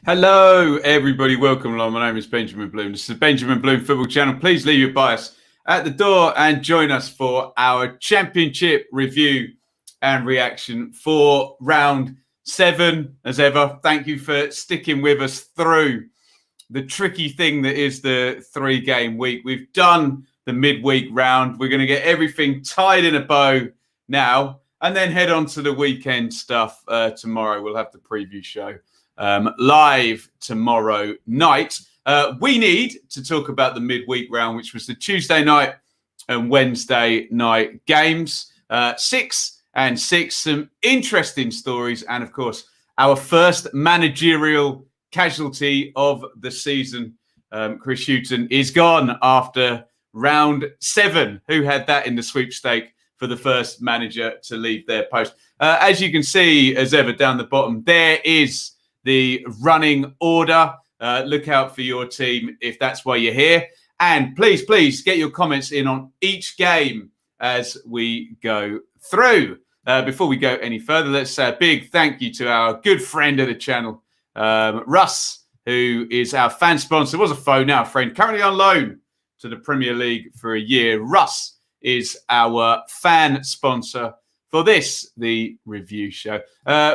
Hello, everybody. Welcome along. My name is Benjamin Bloom. This is the Benjamin Bloom Football Channel. Please leave your bias at the door and join us for our championship review and reaction for round 7. As ever, thank you for sticking with us through the tricky thing that is the 3-game week. We've done the midweek round. We're going to get everything tied in a bow now and then head on to the weekend stuff tomorrow. We'll have the preview show live tomorrow night. We need to talk about the midweek round, which was the Tuesday night and Wednesday night games. 6 and 6, some interesting stories, and of course, our first managerial casualty of the season. Chris Hughton is gone after round 7. Who had that in the sweepstake for the first manager to leave their post? As you can see, as ever, down the bottom, there is the running order. Look out for your team if that's why you're here. And please get your comments in on each game as we go through. Before we go any further, let's say a big thank you to our good friend of the channel, Russ, who is our fan sponsor, was a foe, now a friend, currently on loan to the Premier League for a year. Russ is our fan sponsor for this, the review show.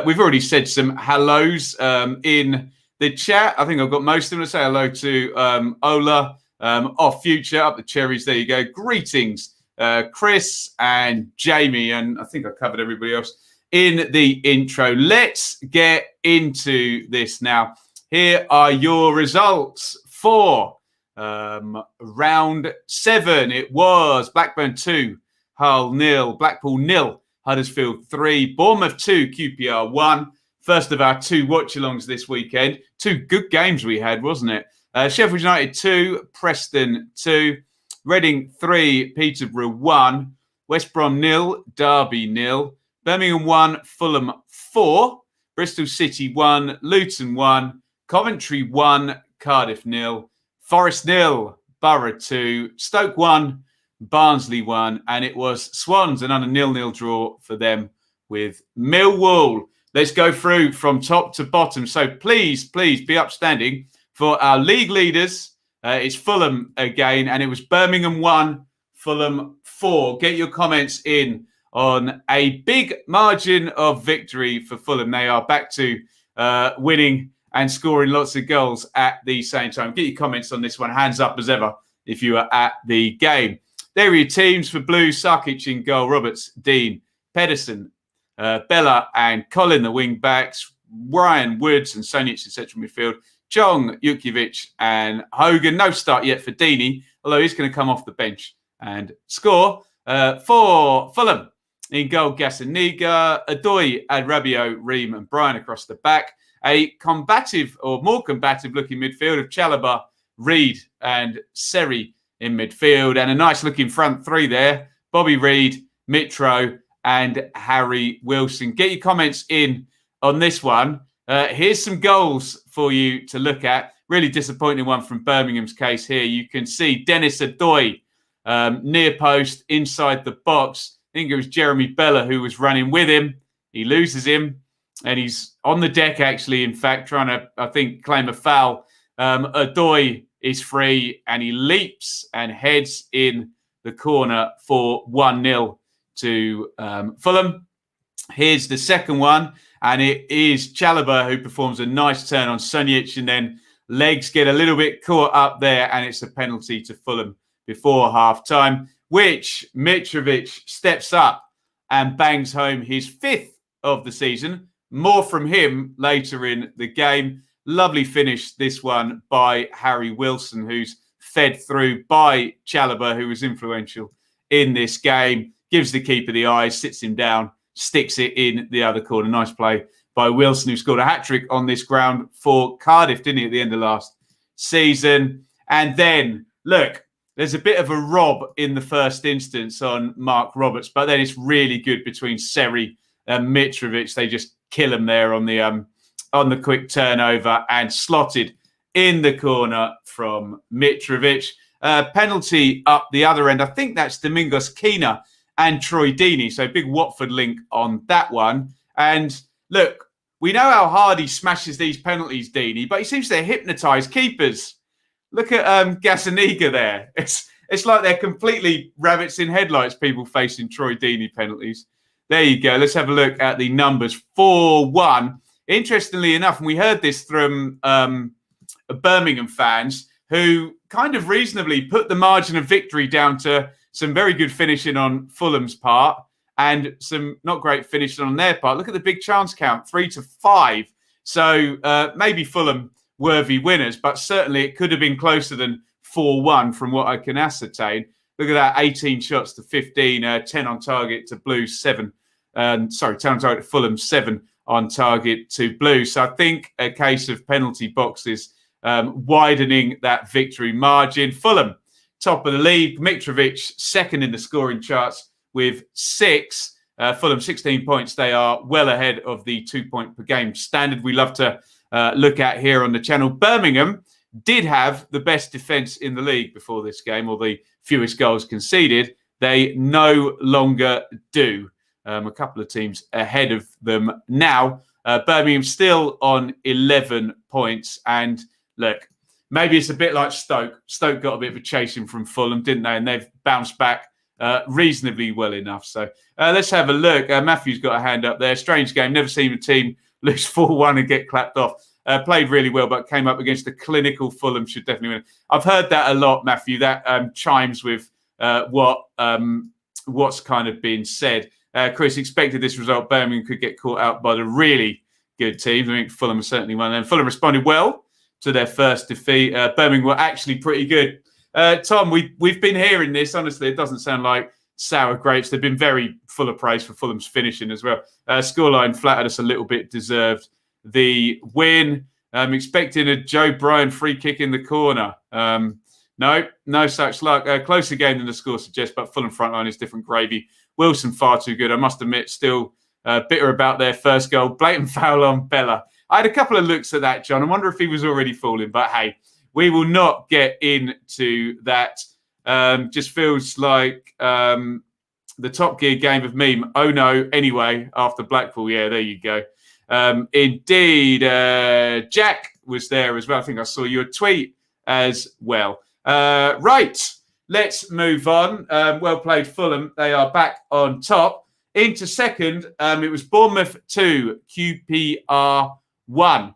We've already said some hellos in the chat. I think I've got most of them. Let's say hello to Ola, Off Future, up the cherries. There you go. Greetings, Chris and Jamie. And I think I covered everybody else in the intro. Let's get into this now. Here are your results for round 7. It was Blackburn 2, Hull 0, Blackpool 0, Huddersfield 3, Bournemouth 2, QPR 1. First of our 2 watch-alongs this weekend. 2 good games we had, wasn't it? Sheffield United 2, Preston 2, Reading 3, Peterborough 1, West Brom 0, Derby 0, Birmingham 1, Fulham 4, Bristol City 1, Luton 1, Coventry 1, Cardiff 0, Forest 0, Borough 2, Stoke 1, Barnsley 1, and it was Swans, another 0-0 draw for them with Millwall. Let's go through from top to bottom. So please be upstanding for our league leaders. It's Fulham again, and it was Birmingham 1, Fulham 4. Get your comments in on a big margin of victory for Fulham. They are back to winning and scoring lots of goals at the same time. Get your comments on this one. Hands up as ever if you are at the game. There are your teams for Blue: Sarkic in goal, Roberts, Dean, Pedersen, Bella and Colin, the wing backs, Ryan Woods and Sonic in central midfield, Chong, Jukiewicz and Hogan. No start yet for Deeney, although he's going to come off the bench and score. For Fulham, in goal, Gazzaniga, Adoy, Adrabio, Ream and Brian across the back. A combative or more combative looking midfield of Chalobah, Reed and Seri in midfield, and a nice looking front 3 there. Bobby Reed, Mitro and Harry Wilson. Get your comments in on this one. Here's some goals for you to look at. Really disappointing one from Birmingham's case here. You can see Dennis Adoy near post inside the box. I think it was Jeremy Bella who was running with him. He loses him and he's on the deck actually, in fact, trying to, I think, claim a foul. Adoy is free and he leaps and heads in the corner for 1-0 to Fulham. Here's the second one, and it is Chalobah who performs a nice turn on Sonic, and then legs get a little bit caught up there, and it's a penalty to Fulham before half-time, which Mitrovic steps up and bangs home his 5th of the season. More from him later in the game. Lovely finish, this one, by Harry Wilson, who's fed through by Chalobah, who was influential in this game. Gives the keeper the eyes, sits him down, sticks it in the other corner. Nice play by Wilson, who scored a hat-trick on this ground for Cardiff, didn't he, at the end of last season. And then, look, there's a bit of a rob in the first instance on Mark Roberts, but then it's really good between Seri and Mitrovic. They just kill him there on the quick turnover and slotted in the corner from Mitrovic. Penalty up the other end. I think that's Domingos Quina and Troy Deeney. So big Watford link on that one. And look, we know how hard he smashes these penalties, Deeney, but he seems to hypnotise keepers. Look at Gazzaniga there. It's like they're completely rabbits in headlights, people facing Troy Deeney penalties. There you go. Let's have a look at the numbers. 4-1. Interestingly enough, and we heard this from Birmingham fans who kind of reasonably put the margin of victory down to some very good finishing on Fulham's part and some not great finishing on their part. Look at the big chance count, 3-5. So maybe Fulham worthy winners, but certainly it could have been closer than 4-1 from what I can ascertain. Look at that, 18 shots to 15, 10 on target to Blues, 7. 10 on target to Fulham, 7 on target to Blues. So I think a case of penalty boxes widening that victory margin. Fulham, top of the league. Mitrovic, second in the scoring charts with 6. Fulham, 16 points. They are well ahead of the 2-point per game standard we love to look at here on the channel. Birmingham did have the best defence in the league before this game, or the fewest goals conceded. They no longer do. A couple of teams ahead of them now. Birmingham still on 11 points. And look, maybe it's a bit like Stoke. Stoke got a bit of a chasing from Fulham, didn't they? And they've bounced back reasonably well enough. So let's have a look. Matthew's got a hand up there. Strange game. Never seen a team lose 4-1 and get clapped off. Played really well, but came up against a clinical Fulham. Should definitely win. I've heard that a lot, Matthew. That chimes with what's kind of been said. Chris expected this result. Birmingham could get caught out by the really good teams. I think Fulham was certainly one of them. Fulham responded well to their first defeat. Birmingham were actually pretty good. Tom, we've been hearing this. Honestly, it doesn't sound like sour grapes. They've been very full of praise for Fulham's finishing as well. Scoreline flattered us a little bit. Deserved the win. Expecting a Joe Bryan free kick in the corner. No such luck. Closer game than the score suggests, but Fulham front line is different gravy. Wilson far too good. I must admit, still bitter about their first goal. Blatant foul on Bella. I had a couple of looks at that, John. I wonder if he was already falling, but hey, we will not get into that. Just feels like the Top Gear game of meme. Oh no, anyway, after Blackpool. Yeah, there you go. Indeed, Jack was there as well. I think I saw your tweet as well. Right, let's move on. Well played, Fulham. They are back on top. Into second, it was Bournemouth 2, QPR 1.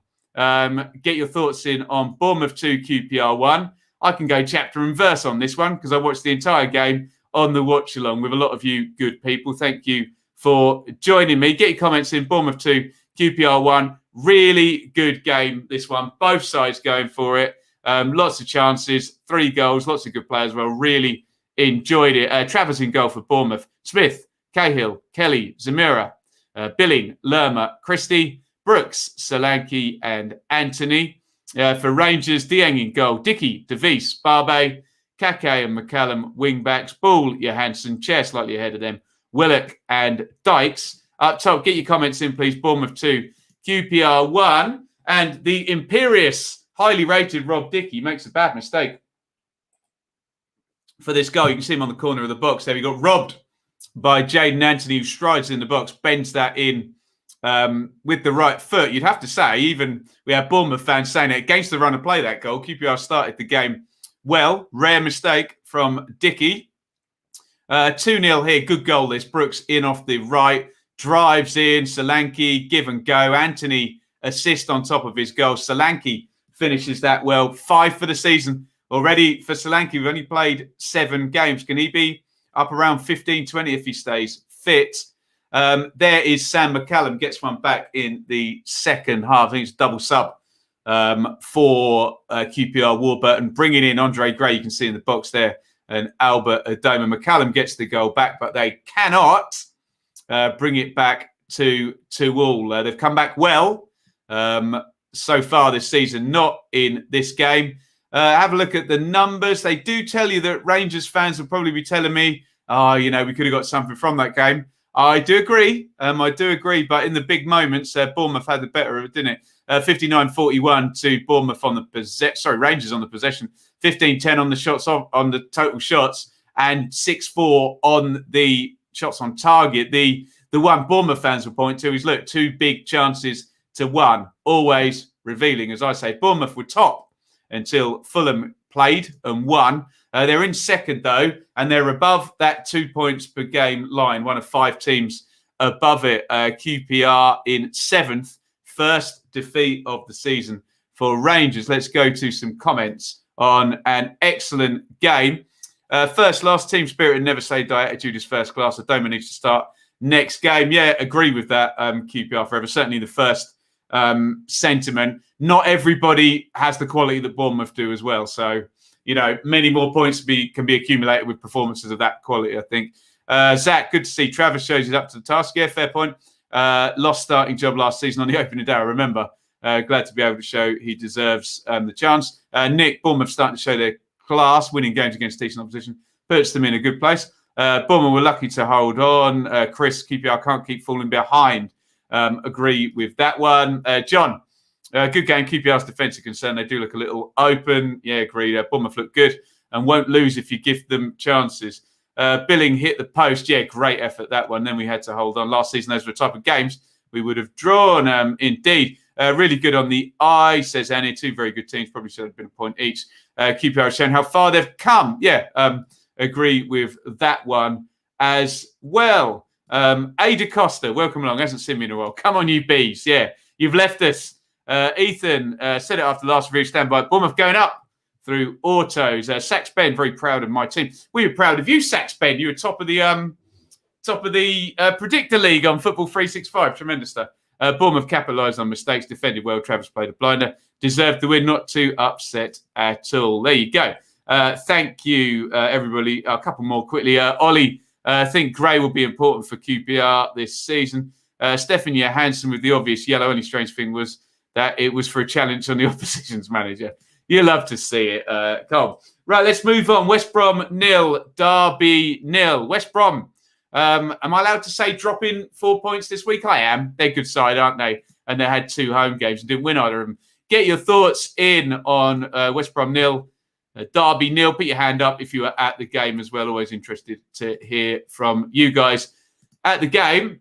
Get your thoughts in on Bournemouth 2, QPR 1. I can go chapter and verse on this one because I watched the entire game on the watch along with a lot of you good people. Thank you for joining me. Get your comments in. Bournemouth 2, QPR 1. Really good game, this one. Both sides going for it. Lots of chances, 3 goals, lots of good players. Well, really enjoyed it. Travers in goal for Bournemouth. Smith, Cahill, Kelly, Zamira, Billing, Lerma, Christie, Brooks, Solanke and Anthony. For Rangers, Dieng in goal. Dickey, DeVries, Barbe, Kake and McCallum, wing-backs. Ball, Johansson, Chair slightly ahead of them. Willock and Dykes. Up top, get your comments in, please. Bournemouth 2, QPR 1. And the imperious, highly rated Rob Dickey makes a bad mistake for this goal. You can see him on the corner of the box there. He got robbed by Jaden Anthony, who strides in the box, bends that in with the right foot. You'd have to say, even we have Bournemouth fans saying it against the run of play, that goal. QPR started the game well. Rare mistake from Dickey. 2-0 here. Good goal this. Brooks in off the right. Drives in. Solanke, give and go. Anthony assist on top of his goal. Solanke finishes that well. 5 for the season already for Solanke. We've only played 7 games. Can he be up around 15, 20 if he stays fit? There is Sam McCallum, gets one back in the second half. I think it's double sub for QPR Warburton. Bringing in Andre Gray, you can see in the box there, and Albert Adoma. McCallum gets the goal back, but they cannot bring it back to all. They've come back well so far this season, not in this game. Have a look at the numbers. They do tell you that Rangers fans will probably be telling me, we could have got something from that game. I do agree. But in the big moments, Bournemouth had the better of it, didn't it? 59-41 to Bournemouth on the Rangers on the possession. 15-10 on the shots on the total shots, and 6-4 on the shots on target. The one Bournemouth fans will point to is, look, 2 big chances 2-1. Always revealing, as I say. Bournemouth were top until Fulham played and won. They're in second, though, and they're above that 2 points per game line, one of 5 teams above it. QPR in 7th, first defeat of the season for Rangers. Let's go to some comments on an excellent game. First loss, team spirit and never say die attitude is first class. Adoma needs to start next game. Yeah, agree with that, QPR forever. Certainly the first sentiment. Not everybody has the quality that Bournemouth do as well. So, many more points can be accumulated with performances of that quality, I think. Zach, good to see. Travis shows he's up to the task. Yeah, fair point. Lost starting job last season on the opening day, I remember. Glad to be able to show he deserves the chance. Nick, Bournemouth starting to show their class, winning games against decent opposition, puts them in a good place. Bournemouth were lucky to hold on. Chris, QPR can't keep falling behind. Agree with that one. John, good game. QPR's defence are concerned. They do look a little open. Yeah, agree. Bournemouth look good and won't lose if you give them chances. Billing hit the post. Yeah, great effort, that one. Then we had to hold on. Last season, those were the type of games we would have drawn. Indeed. Really good on the eye, says Annie. 2 very good teams. Probably should have been a point each. QPR has shown how far they've come. Yeah, agree with that one as well. Ada Costa, welcome along. Hasn't seen me in a while. Come on, you bees. Yeah, you've left us. Ethan said it after the last review. Stand by. Bournemouth going up through autos. Sax Ben, very proud of my team. We were proud of you, Sax Ben. You were top of the Predictor League on Football 365. Tremendous stuff. Bournemouth capitalised on mistakes, defended well. Travis played a blinder. Deserved the win, not too upset at all. There you go. Thank you, everybody. A couple more quickly. Ollie, I think Gray will be important for QPR this season. Stefan Johansson with the obvious yellow. Only strange thing was that it was for a challenge on the opposition's manager. You love to see it, Carl. Right, let's move on. West Brom 0, Derby 0. West Brom, am I allowed to say dropping 4 points this week? I am. They're a good side, aren't they? And they had 2 home games and didn't win either of them. Get your thoughts in on West Brom 0, Derby 0. Put your hand up if you were at the game as well. Always interested to hear from you guys at the game.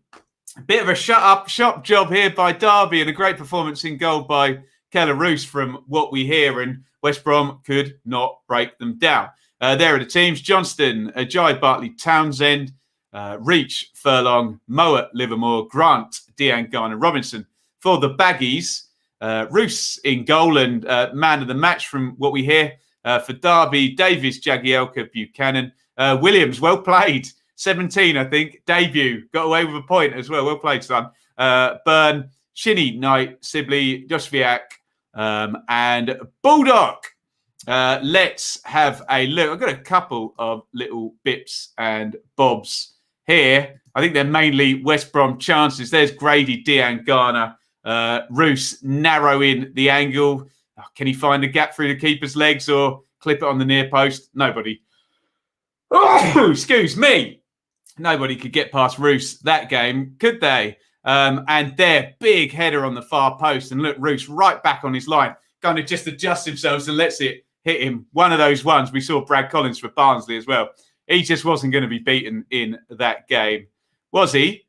A bit of a shop job here by Derby and a great performance in goal by Keller Roos from what we hear, and West Brom could not break them down. There are the teams: Johnston, Ajayi, Bartley, Townsend, Reach, Furlong, Mowat, Livermore, Grant, Dean Garner, Robinson. For the Baggies, Roos in goal and man of the match from what we hear. For Derby, Davies, Jagielka, Buchanan, Williams, well played. 17, I think, debut. Got away with a point as well. Well played, son. Byrne, Shinnie, Knight, Sibley, Josviak, and Bulldog. Let's have a look. I've got a couple of little bits and bobs here. I think they're mainly West Brom chances. There's Grady, Dean Garner, Roos narrowing the angle. Oh, can he find a gap through the keeper's legs or clip it on the near post? Nobody. Oh, excuse me. Nobody could get past Roos that game, could they? And their big header on the far post. And look, Roos right back on his line. Kind of just adjusts himself and lets it hit him. One of those ones. We saw Brad Collins for Barnsley as well. He just wasn't going to be beaten in that game, was he?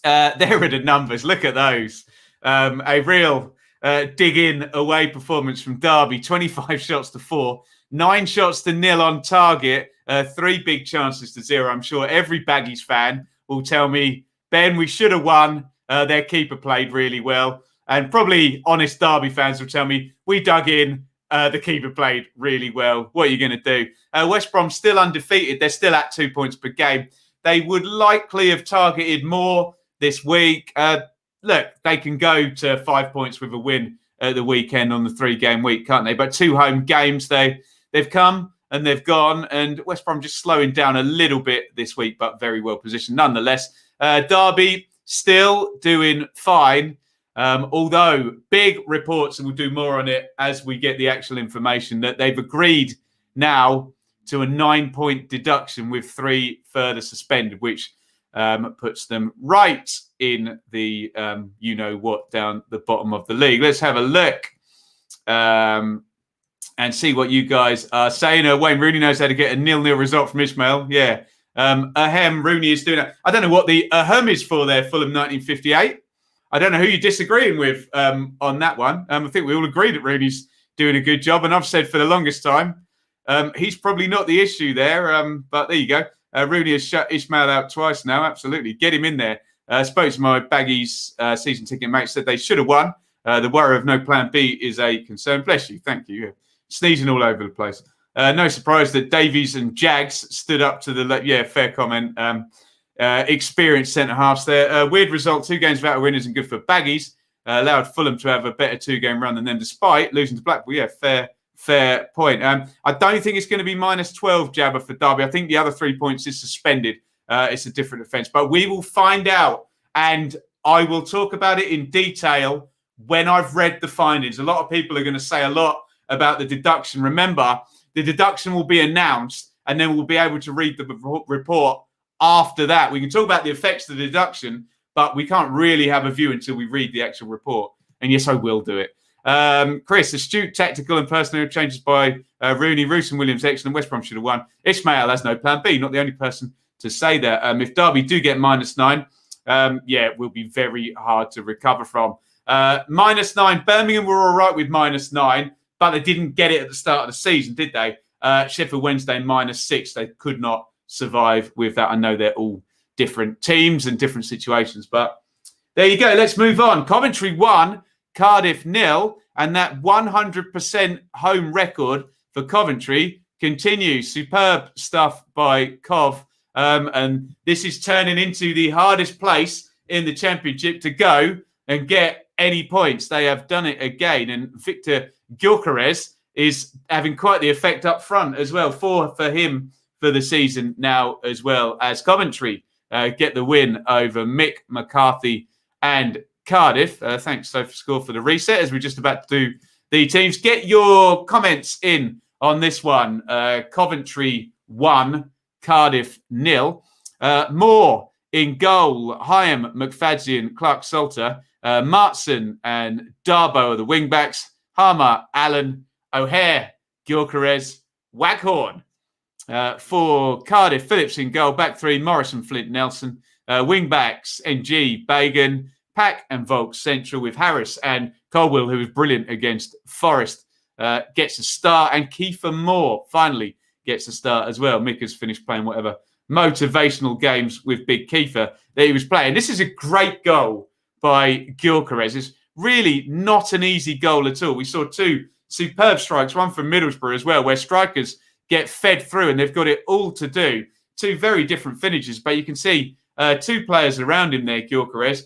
There are the numbers. Look at those. A real dig-in away performance from Derby. 25 shots to 4. 9 shots to 0 on target. 3 big chances to 0. I'm sure every Baggies fan will tell me, Ben, we should have won. Their keeper played really well. And probably honest Derby fans will tell me, we dug in. The keeper played really well. What are you going to do? West Brom still undefeated. They're still at 2 points per game. They would likely have targeted more this week. Look, they can go to 5 points with a win at the weekend on the 3-game week, can't they? But 2 home games, they've come and they've gone. And West Brom just slowing down a little bit this week, but very well positioned nonetheless. Derby still doing fine. Although big reports, and we'll do more on it as we get the actual information, that they've agreed now to a 9-point deduction with 3 further suspended, which puts them right in the you-know-what down the bottom of the league. Let's have a look and see what you guys are saying. Wayne Rooney knows how to get a 0-0 result from Ismail. Yeah. Ahem, Rooney is doing it. I don't know what the ahem is for there, Fulham 1958. I don't know who you're disagreeing with on that one. I think we all agree that Rooney's doing a good job. And I've said for the longest time, he's probably not the issue there. But there you go. Rooney has shut Ismail out twice now. Absolutely. Get him in there. Spoke to my Baggies season ticket mate, said they should have won. The worry of no plan B is a concern. Bless you. Thank you. Sneezing all over the place. No surprise that Davies and Jags stood up to the fair comment. Experienced centre halves there. Weird result. 2 games without a win isn't good for Baggies. Allowed Fulham to have a better 2-game run than them, despite losing to Blackpool. Yeah, fair point. I don't think it's going to be -12, Jabba, for Derby. I think the other 3 points is suspended. It's a different offence, but we will find out, and I will talk about it in detail when I've read the findings. A lot of people are going to say a lot about the deduction. Remember, the deduction will be announced, and then we'll be able to read the report after that. We can talk about the effects of the deduction, but we can't really have a view until we read the actual report. And yes, I will do it. Chris, astute tactical and personnel changes by Rooney, Roos and Williams, excellent. West Brom should have won. Ismail has no plan B, not the only person to say that. If Derby do get -9, it will be very hard to recover from. -9, Birmingham were all right with -9, but they didn't get it at the start of the season, did they? Sheffield Wednesday -6. They could not survive with that. I know they're all different teams and different situations, but there you go. Let's move on. Coventry 1, Cardiff 0, and that 100% home record for Coventry continues. Superb stuff by Cov. And this is turning into the hardest place in the Championship to go and get any points. They have done it again. And Victor Gyökeres is having quite the effect up front as well. 4 for him for the season now, as well as Coventry get the win over Mick McCarthy and Cardiff. Thanks, SofaScore, for the reset as we're just about to do the teams. Get your comments in on this one. Coventry 1, Cardiff 0. Moore in goal. Hyam, McFadzean, Clark-Salter, Martson and Darbo are the wing-backs. Harmer, Allen, O'Hare, Gyökeres, Waghorn. For Cardiff, Phillips in goal. Back 3, Morrison, Flint, Nelson. Wing-backs, NG, Bagan, Pack and Volk central, with Harris and Colwell, who was brilliant against Forest, gets a start. And Kiefer Moore finally gets a start as well. Mick has finished playing whatever motivational games with Big Kiefer that he was playing. This is a great goal by Gyökeres. It's really not an easy goal at all. We saw 2 superb strikes, one from Middlesbrough as well, where strikers get fed through and they've got it all to do. 2 very different finishes, but you can see 2 players around him there, Gyökeres.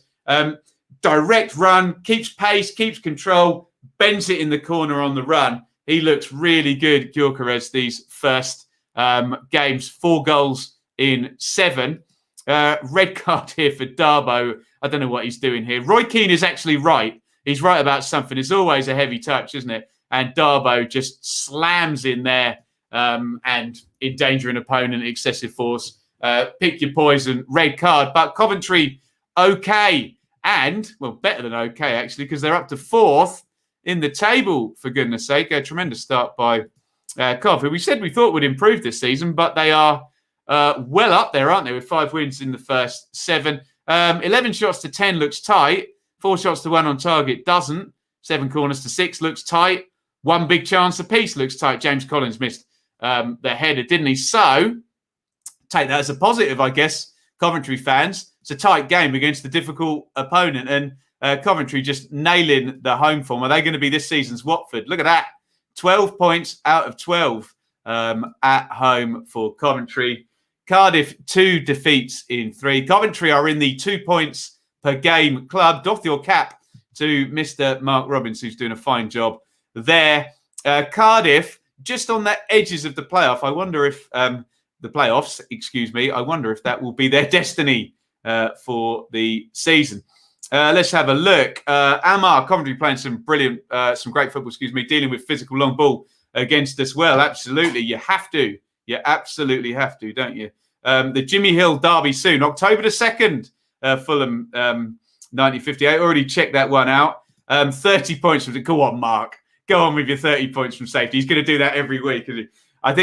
Direct run, keeps pace, keeps control, bends it in the corner on the run. He looks really good, Gyökeres, these first games. 4 goals in 7. Red card here for Darbo. I don't know what he's doing here. Roy Keane is actually right. He's right about something. It's always a heavy touch, isn't it? And Darbo just slams in there and endangering opponent, excessive force. Pick your poison, red card. But Coventry, okay. And, well, better than okay, actually, because they're up to 4th in the table, for goodness sake. A tremendous start by Cov, who we said we thought would improve this season, but they are well up there, aren't they, with 5 wins in the first 7. 11 shots to 10 looks tight. 4 shots to 1 on target doesn't. 7 corners to 6 looks tight. 1 big chance apiece looks tight. James Collins missed the header, didn't he? So, take that as a positive, I guess, Coventry fans. It's a tight game against a difficult opponent, and Coventry just nailing the home form. Are they going to be this season's Watford? Look at that. 12 points out of 12 at home for Coventry. Cardiff, 2 defeats in 3. Coventry are in the 2 points per game club. Doff your cap to Mr. Mark Robbins, who's doing a fine job there. Cardiff, just on the edges of the playoff. I wonder if the playoffs, I wonder if that will be their destiny for the season. Let's have a look. Amar, Coventry playing some great football, dealing with physical long ball against us well. Absolutely. You have to. You absolutely have to, don't you? The Jimmy Hill derby soon. October the 2nd, Fulham 1958. Already checked that one out. 30 points from it. Go on, Mark. Go on with your 30 points from safety. He's going to do that every week, isn't he? I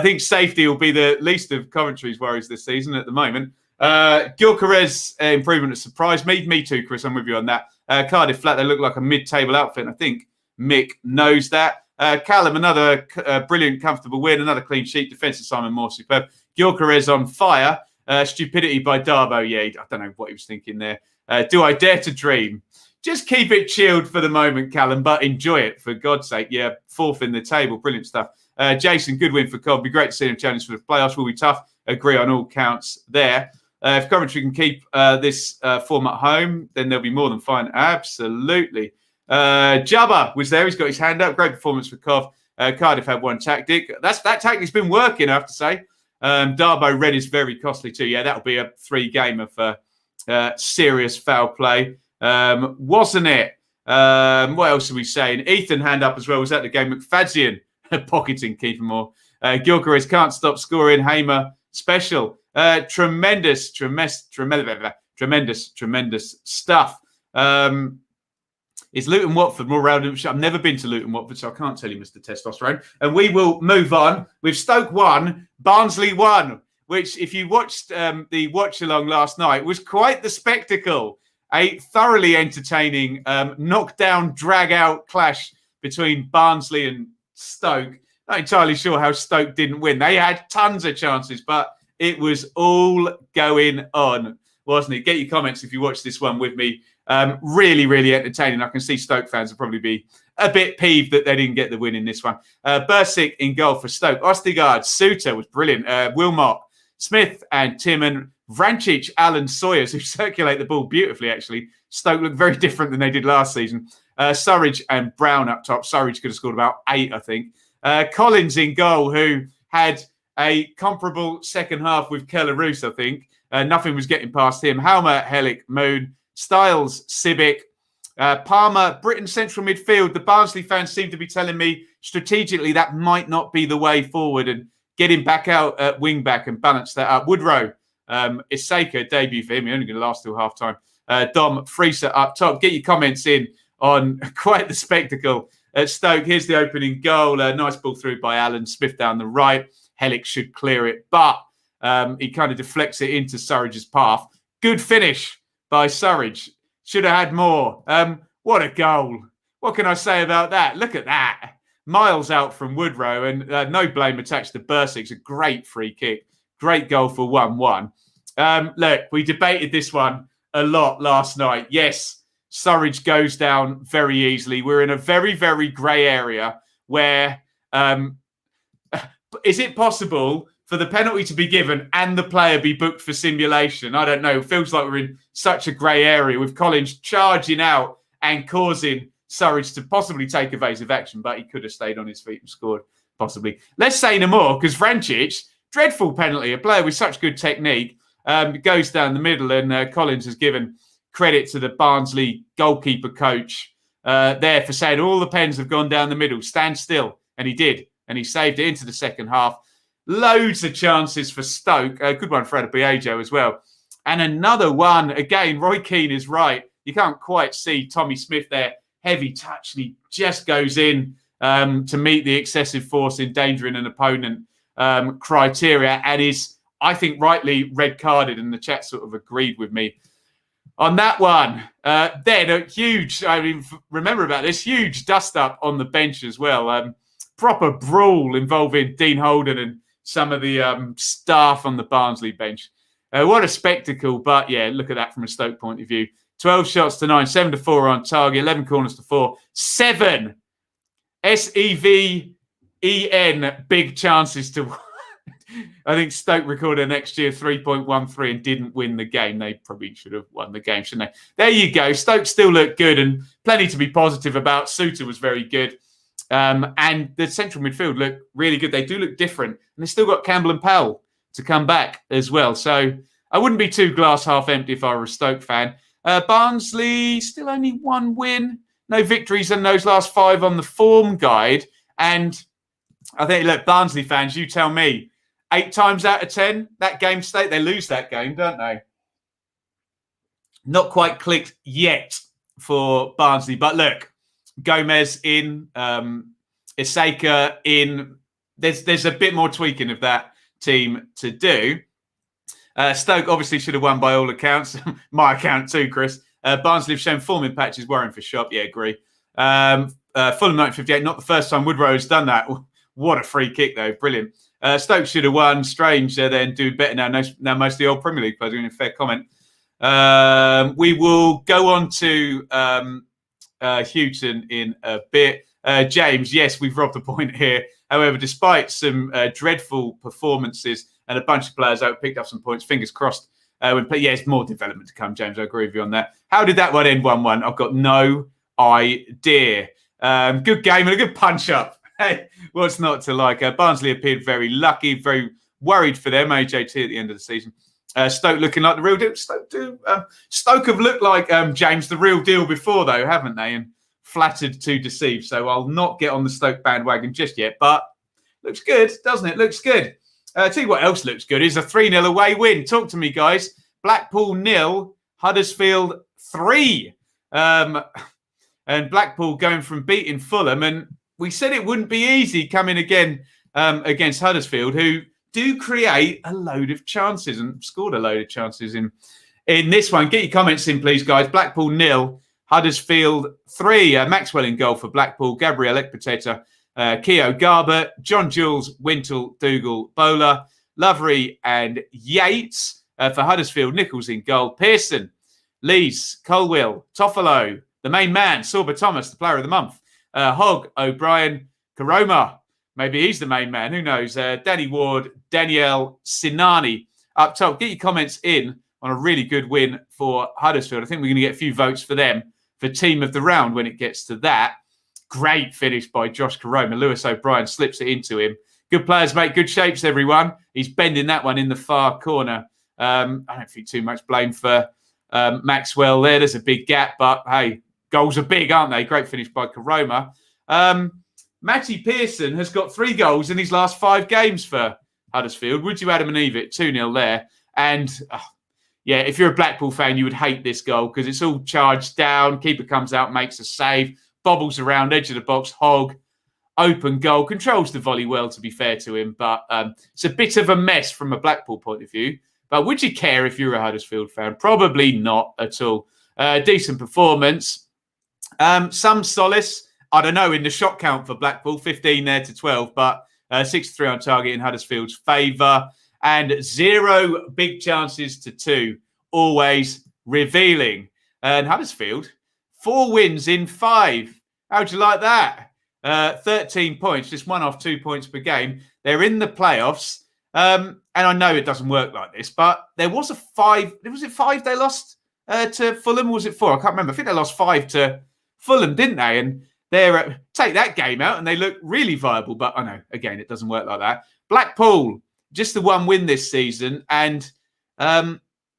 think safety will be the least of Coventry's worries this season at the moment. Gyökeres improvement has surprised me. Me too, Chris. I'm with you on that. Cardiff flat. They look like a mid-table outfit. And I think Mick knows that. Callum, another brilliant, comfortable win. Another clean sheet. Defence of Simon Moore, superb. Gyökeres on fire. Stupidity by Darbo. Yeah, I don't know what he was thinking there. Do I dare to dream? Just keep it chilled for the moment, Callum, but enjoy it, for God's sake. Yeah, 4th in the table. Brilliant stuff. Jason, good win for Cobb. Be great to see him challenge for the playoffs. Will be tough. Agree on all counts there. If Coventry can keep this form at home, then they'll be more than fine. Absolutely. Jabba was there. He's got his hand up. Great performance for Cov. Cardiff had one tactic. That tactic's been working, I have to say. Darbo red is very costly too. Yeah, that'll be a 3-game of serious foul play. Wasn't it? What else are we saying? Ethan hand up as well. Was that the game? McFadzean pocketing Kiefer Moore. Gyökeres can't stop scoring. Hamer special. Tremendous stuff. Is Luton Watford more rounded? I've never been to Luton Watford, so I can't tell you, Mr. Testosterone. And we will move on with Stoke 1, Barnsley 1, which, if you watched the watch along last night, was quite the spectacle. A thoroughly entertaining knockdown, drag-out clash between Barnsley and Stoke. Not entirely sure how Stoke didn't win. They had tons of chances, but it was all going on, wasn't it? Get your comments if you watch this one with me. Really, really entertaining. I can see Stoke fans will probably be a bit peeved that they didn't get the win in this one. Bursic in goal for Stoke. Ostigard, Suter was brilliant. Wilmot, Smith and Timon. Vrancic, Alan, Sawyers, who circulate the ball beautifully, actually. Stoke look very different than they did last season. Surridge and Brown up top. Surridge could have scored about 8, I think. Collins in goal, who had a comparable second half with Keller Roos, I think. Nothing was getting past him. Halmer, Hellick, Moon, Styles, Sibic, Palmer, Britain central midfield. The Barnsley fans seem to be telling me strategically that might not be the way forward, and getting back out at wing back and balance that up. Woodrow, Isaka, debut for him. He's only going to last till half time. Dom, Freeser up top. Get your comments in on quite the spectacle at Stoke. Here's the opening goal. Nice ball through by Alan. Smith down the right. Hellick should clear it, but he kind of deflects it into Surridge's path. Good finish by Surridge. Should have had more. What a goal. What can I say about that? Look at that. Miles out from Woodrow, and no blame attached to Bursic. It's a great free kick. Great goal for 1-1. Look, we debated this one a lot last night. Yes, Surridge goes down very easily. We're in a very, very grey area where is it possible for the penalty to be given and the player be booked for simulation? I don't know. It feels like we're in such a grey area with Collins charging out and causing Surridge to possibly take evasive action, but he could have stayed on his feet and scored, possibly. Let's say no more, because Vrancic, dreadful penalty, a player with such good technique, goes down the middle, and Collins has given credit to the Barnsley goalkeeper coach there for saying all the pens have gone down the middle, stand still, and he did, and he saved it into the second half. Loads of chances for Stoke. A good one for Adebayo as well. And another one, again, Roy Keane is right. You can't quite see Tommy Smith there. Heavy touch, and he just goes in to meet the excessive force endangering an opponent criteria, and is, I think, rightly red carded, and the chat sort of agreed with me on that one. Then a huge, I mean, remember about this, huge dust up on the bench as well. Proper brawl involving Dean Holden and some of the staff on the Barnsley bench. What a spectacle, but yeah, look at that from a Stoke point of view. 12 shots to 9, 7 to 4 on target, 11 corners to 4, 7 SEVEN big chances to. I think Stoke recorded next year 3.13 and didn't win the game. They probably should have won the game, shouldn't they? There you go. Stoke still look good and plenty to be positive about. Suter was very good. And the central midfield look really good. They do look different. And they've still got Campbell and Powell to come back as well. So I wouldn't be too glass half empty if I were a Stoke fan. Barnsley, still only one win. No victories in those last 5 on the form guide. And I think, look, Barnsley fans, you tell me, 8 times out of 10, that game state, they lose that game, don't they? Not quite clicked yet for Barnsley. But look, Gomez in, Isaka in. There's a bit more tweaking of that team to do. Stoke obviously should have won by all accounts. My account too, Chris. Barnsley have shown form in patches, worrying for Shop. Yeah, agree. Fulham 1958, not the first time Woodrow has done that. What a free kick, though. Brilliant. Stoke should have won. Strange, then do better now. Now most of the old Premier League players are doing a fair comment. We will go on to Houghton in a bit. James, yes, we've robbed the point here. However, despite some dreadful performances and a bunch of players out picked up some points, fingers crossed. It's more development to come, James. I agree with you on that. How did that one end 1-1? I've got no idea. Good game and a good punch-up. Hey, what's not to like? Barnsley appeared very lucky, very worried for them, AJT at the end of the season. Stoke looking like the real deal. Stoke have looked like, James, the real deal before, though, haven't they? And flattered to deceive. So I'll not get on the Stoke bandwagon just yet. But looks good, doesn't it? Looks good. Tell you what else looks good is a 3-0 away win. Talk to me, guys. Blackpool 0, Huddersfield 3. And Blackpool going from beating Fulham. And we said it wouldn't be easy coming again against Huddersfield, who do create a load of chances and scored a load of chances in this one. Get your comments in, please, guys. Blackpool 0, Huddersfield 3. Maxwell in goal for Blackpool. Gabriel Ekpateta, Keogh Garbutt, John Jules, Wintle, Dougal, Bowler, Lovery and Yates. For Huddersfield, Nichols in goal. Pearson, Lees, Colwill, Toffolo, the main man, Sorba Thomas, the player of the month. Hogg, O'Brien, Karoma. Maybe he's the main man. Who knows? Danny Ward, Danielle Sinani up top. Get your comments in on a really good win for Huddersfield. I think we're going to get a few votes for them for team of the round when it gets to that. Great finish by Josh Karoma. Lewis O'Brien slips it into him. Good players make good shapes, everyone. He's bending that one in the far corner. I don't think too much blame for Maxwell there. There's a big gap, but hey, goals are big, aren't they? Great finish by Karoma. Matty Pearson has got 3 goals in his last 5 games for Huddersfield. Would you Adam and Eve it? 2-0 there. And if you're a Blackpool fan, you would hate this goal because it's all charged down. Keeper comes out, makes a save, bobbles around, edge of the box, Hogg, open goal, controls the volley well, to be fair to him. But it's a bit of a mess from a Blackpool point of view. But would you care if you're a Huddersfield fan? Probably not at all. Decent performance. Some solace. I don't know, in the shot count for Blackpool, 15 there to 12, but 6-3 on target in Huddersfield's favour. And 0 big chances to 2, always revealing. And Huddersfield, 4 wins in 5. How'd you like that? 13 points, just 1 off 2 points per game. They're in the playoffs. And I know it doesn't work like this, but there was a 5. Was it 5 they lost to Fulham? Or was it 4? I can't remember. I think they lost 5 to Fulham, didn't they? And take that game out and they look really viable. But I know, again, it doesn't work like that. Blackpool, just the 1 win this season. And, a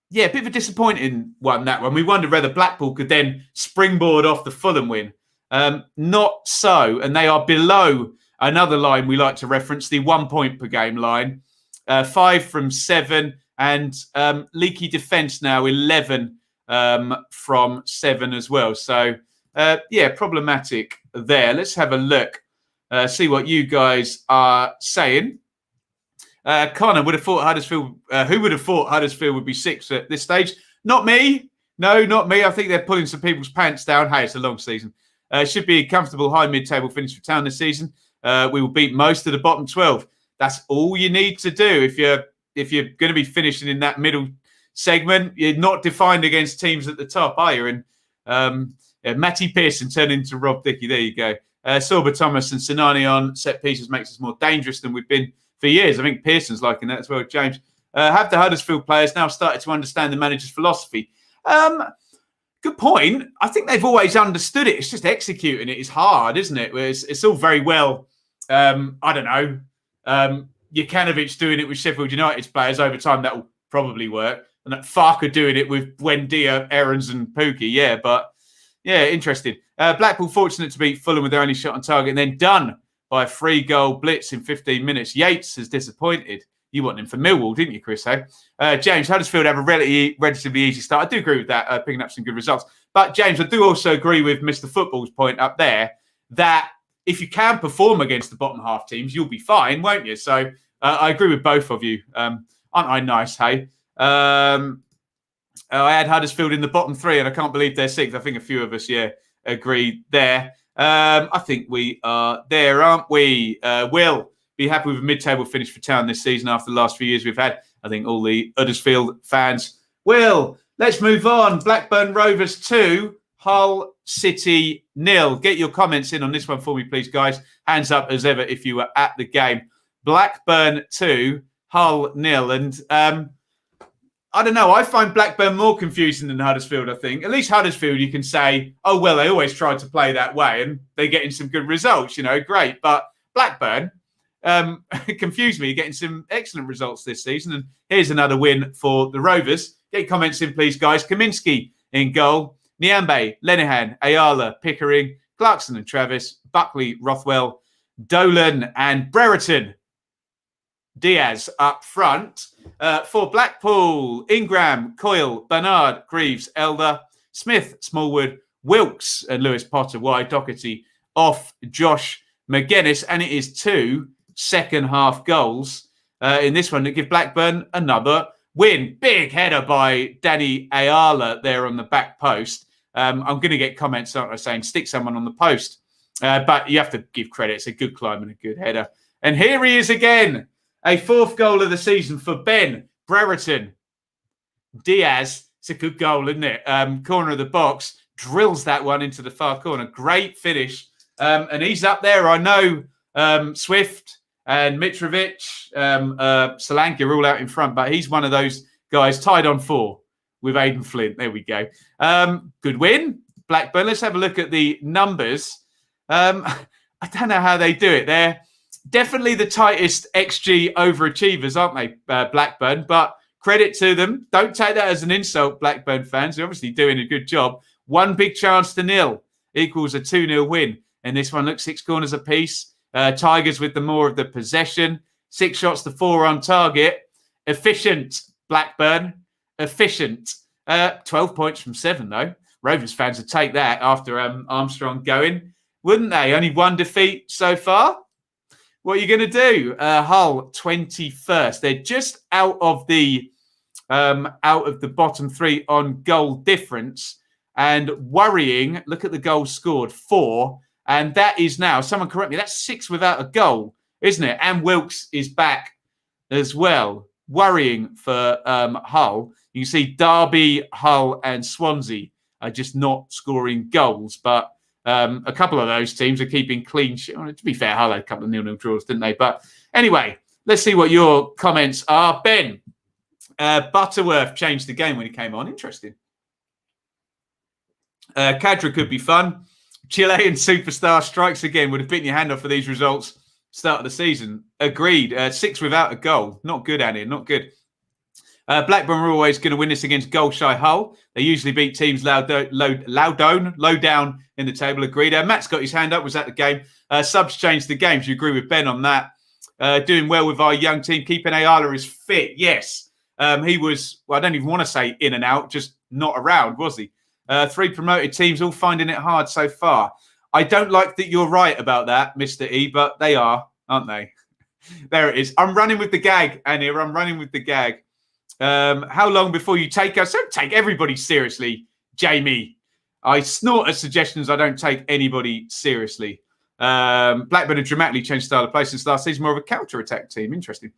bit of a disappointing one, that one. We wondered whether Blackpool could then springboard off the Fulham win. Not so. And they are below another line we like to reference, the 1 point per game line. 5 from 7. And leaky defence now, 11 from 7 as well. So, problematic there. Let's have a look, see what you guys are saying. Connor would have thought Huddersfield. Who would have thought Huddersfield would be 6th at this stage? Not me. No, not me. I think they're pulling some people's pants down. Hey, it's a long season. Should be a comfortable high mid-table finish for Town this season. We will beat most of the bottom 12. That's all you need to do if you're going to be finishing in that middle segment. You're not defined against teams at the top, are you? And Matty Pearson turned into Rob Dickey. There you go. Sorba Thomas and Sinani on set pieces makes us more dangerous than we've been for years. I think Pearson's liking that as well, James. Have the Huddersfield players now started to understand the manager's philosophy? Good point. I think they've always understood it. It's just executing it is hard, isn't it? It's all very well, I don't know, Jukanovic doing it with Sheffield United's players over time. That will probably work. And that Farker doing it with Buendia, Aarons and Pookie. Interesting. Blackpool fortunate to beat Fulham with their only shot on target and then done by a 3-goal blitz in 15 minutes. Yates has disappointed. You want him for Millwall, didn't you, Chris? James, Huddersfield have a relatively easy start. I do agree with that, picking up some good results. But, James, I do also agree with Mr. Football's point up there that if you can perform against the bottom half teams, you'll be fine, won't you? So I agree with both of you. Aren't I nice, hey? I had Huddersfield in the bottom three, and I can't believe they're sixth. I think a few of us, agreed there. I think we are there, aren't we? Will be happy with a mid-table finish for Town this season after the last few years we've had. I think all the Huddersfield fans will. Let's move on. Blackburn Rovers 2, Hull City 0. Get your comments in on this one for me, please, guys. Hands up as ever if you were at the game. Blackburn 2, Hull 0. And I don't know. I find Blackburn more confusing than Huddersfield, I think. At least Huddersfield, you can say, oh, well, they always tried to play that way and they're getting some good results, great. But Blackburn confused me, getting some excellent results this season. And here's another win for the Rovers. Get comments in, please, guys. Kaminski in goal. Nyambe, Lenihan, Ayala, Pickering, Clarkson and Travis, Buckley, Rothwell, Dolan and Brereton. Diaz up front. For Blackpool, Ingram, Coyle, Bernard, Greaves, Elder, Smith, Smallwood, Wilkes and Lewis Potter wide, Doherty off, Josh McGuinness. And it is 2 second-half goals in this one that give Blackburn another win. Big header by Danny Ayala there on the back post. I'm going to get comments, aren't I, saying stick someone on the post. But you have to give credit. It's a good climb and a good header. And here he is again. A 4th goal of the season for Ben Brereton. Diaz, it's a good goal, isn't it? Corner of the box, drills that one into the far corner. Great finish. And he's up there. I know Swift and Mitrovic, Solanke are all out in front, but he's one of those guys tied on 4 with Aidan Flint. There we go. Good win, Blackburn. Let's have a look at the numbers. I don't know how they do it. They're definitely the tightest XG overachievers, aren't they, Blackburn? But credit to them. Don't take that as an insult, Blackburn fans. They're obviously doing a good job. 1 big chance to 0 equals a 2-0 win. And this one looks 6 corners apiece. Tigers with the more of the possession. 6 shots to 4 on target. Efficient, Blackburn. Efficient. 12 points from 7, though. Rovers fans would take that after Armstrong going, wouldn't they? Only 1 defeat so far. What are you going to do? Hull 21st. They're just out of the bottom 3 on goal difference, and worrying. Look at the goals scored, 4, and that is now. Someone correct me. That's 6 without a goal, isn't it? And Wilkes is back as well. Worrying for Hull. You can see Derby, Hull, and Swansea are just not scoring goals, but. A couple of those teams are keeping clean sheet. Well, to be fair, Hull had a couple of 0-0 draws, didn't they? But anyway, let's see what your comments are. Ben, Butterworth changed the game when he came on. Interesting. Cadra could be fun. Chilean superstar strikes again. Would have bitten your hand off for these results. Start of the season. Agreed. 6 without a goal. Not good, Annie. Not good. Blackburn are always going to win this against goal-shy Hull. They usually beat teams low down in the table. Agreed. Matt's got his hand up. Was at the game. Subs changed the game. Do you agree with Ben on that? Doing well with our young team. Keeping Ayala is fit. Yes. He was, well, I don't even want to say in and out, just not around, was he? 3 promoted teams all finding it hard so far. I don't like that you're right about that, Mr. E, but they are, aren't they? There it is. I'm running with the gag, Annie. I'm running with the gag. How long before you take us? Don't take everybody seriously, Jamie. I snort at suggestions. I don't take anybody seriously. Blackburn have dramatically changed style of play since last season. More of a counter-attack team. Interesting.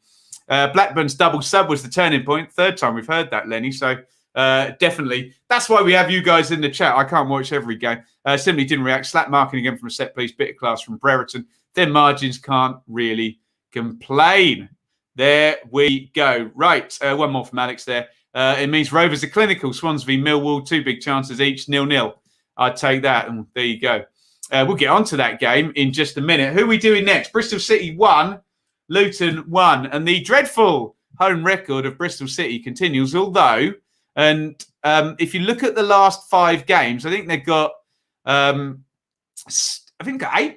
Blackburn's double sub was the turning point. 3rd time we've heard that, Lenny. So definitely. That's why we have you guys in the chat. I can't watch every game. Simply didn't react. Slap marking again from a set piece. Bit of class from Brereton. Their margins can't really complain. There we go. Right. 1 more from Alex there. It means Rovers are clinical. Swans v Millwall, 2 big chances each, 0-0. I'd take that. And there you go. We'll get on to that game in just a minute. Who are we doing next? Bristol City 1, Luton 1. And the dreadful home record of Bristol City continues. Although, and if you look at the last 5 games, I think they've got, 8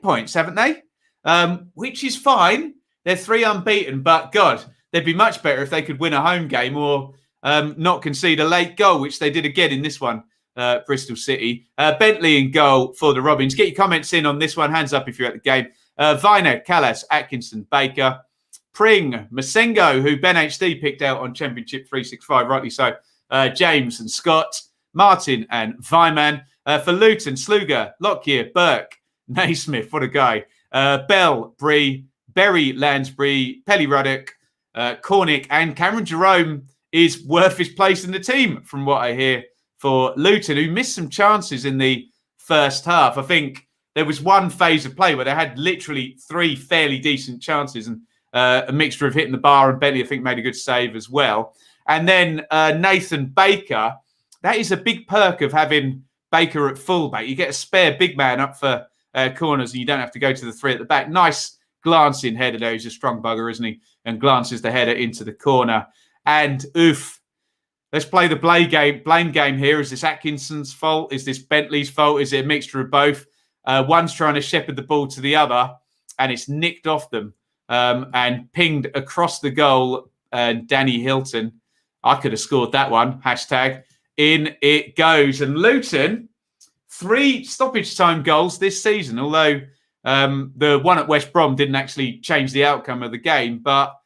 points, haven't they? Which is fine. They're 3 unbeaten, but God, they'd be much better if they could win a home game or not concede a late goal, which they did again in this one, Bristol City. Bentley in goal for the Robins. Get your comments in on this one. Hands up if you're at the game. Viner, Callas, Atkinson, Baker, Pring, Masengo, who Ben HD picked out on Championship 365, rightly so. James and Scott, Martin and Vyman. For Luton, Sluger, Lockyer, Burke, Naismith, what a guy. Bell, Bree, Berry, Lansbury, Pelly Ruddock, Cornick, and Cameron Jerome is worth his place in the team, from what I hear, for Luton, who missed some chances in the first half. I think there was one phase of play where they had literally 3 fairly decent chances, and a mixture of hitting the bar, and Bentley, I think, made a good save as well. And then Nathan Baker, that is a big perk of having Baker at fullback. You get a spare big man up for corners, and you don't have to go to the 3 at the back. Nice glancing header there. He's a strong bugger, isn't he? And glances the header into the corner. And oof, let's play the blame game here. Is this Atkinson's fault? Is this Bentley's fault? Is it a mixture of both? One's trying to shepherd the ball to the other, and it's nicked off them and pinged across the goal. Danny Hilton, I could have scored that one. Hashtag. In it goes. And Luton, 3 stoppage time goals this season, although the one at West Brom didn't actually change the outcome of the game, but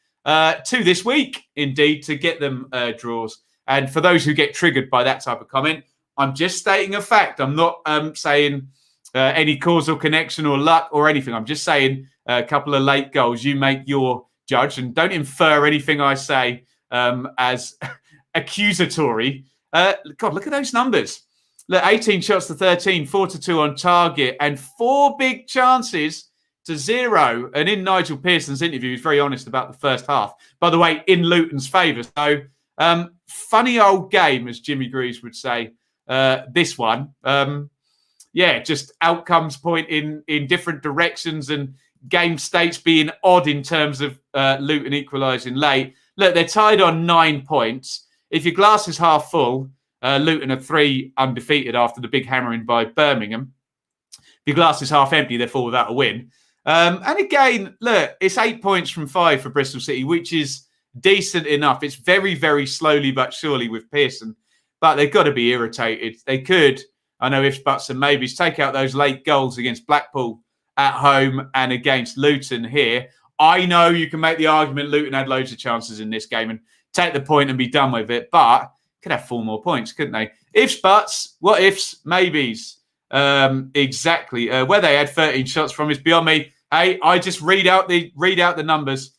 2 this week, indeed, to get them draws. And for those who get triggered by that type of comment, I'm just stating a fact. I'm not saying any causal connection or luck or anything. I'm just saying a couple of late goals. You make your judge, and don't infer anything I say as accusatory. God, look at those numbers. Look, 18 shots to 13, 4-2 on target, and 4 big chances to 0. And in Nigel Pearson's interview, he's very honest about the first half. By the way, in Luton's favour. So, funny old game, as Jimmy Greaves would say, this one. Just outcomes point in different directions, and game states being odd in terms of Luton equalising late. Look, they're tied on 9 points. If your glass is half full, Luton are 3 undefeated after the big hammering by Birmingham. If your glass is half empty, they're 4 without a win. And again, look, it's 8 points from 5 for Bristol City, which is decent enough. It's very, very slowly but surely with Pearson. But they've got to be irritated. They could, I know ifs, buts and maybes, take out those late goals against Blackpool at home and against Luton here. I know you can make the argument Luton had loads of chances in this game and take the point and be done with it, but could have 4 more points, couldn't they? Ifs, buts, what ifs, maybes. Exactly. Where they had 13 shots from is beyond me. Hey, I just read out the numbers.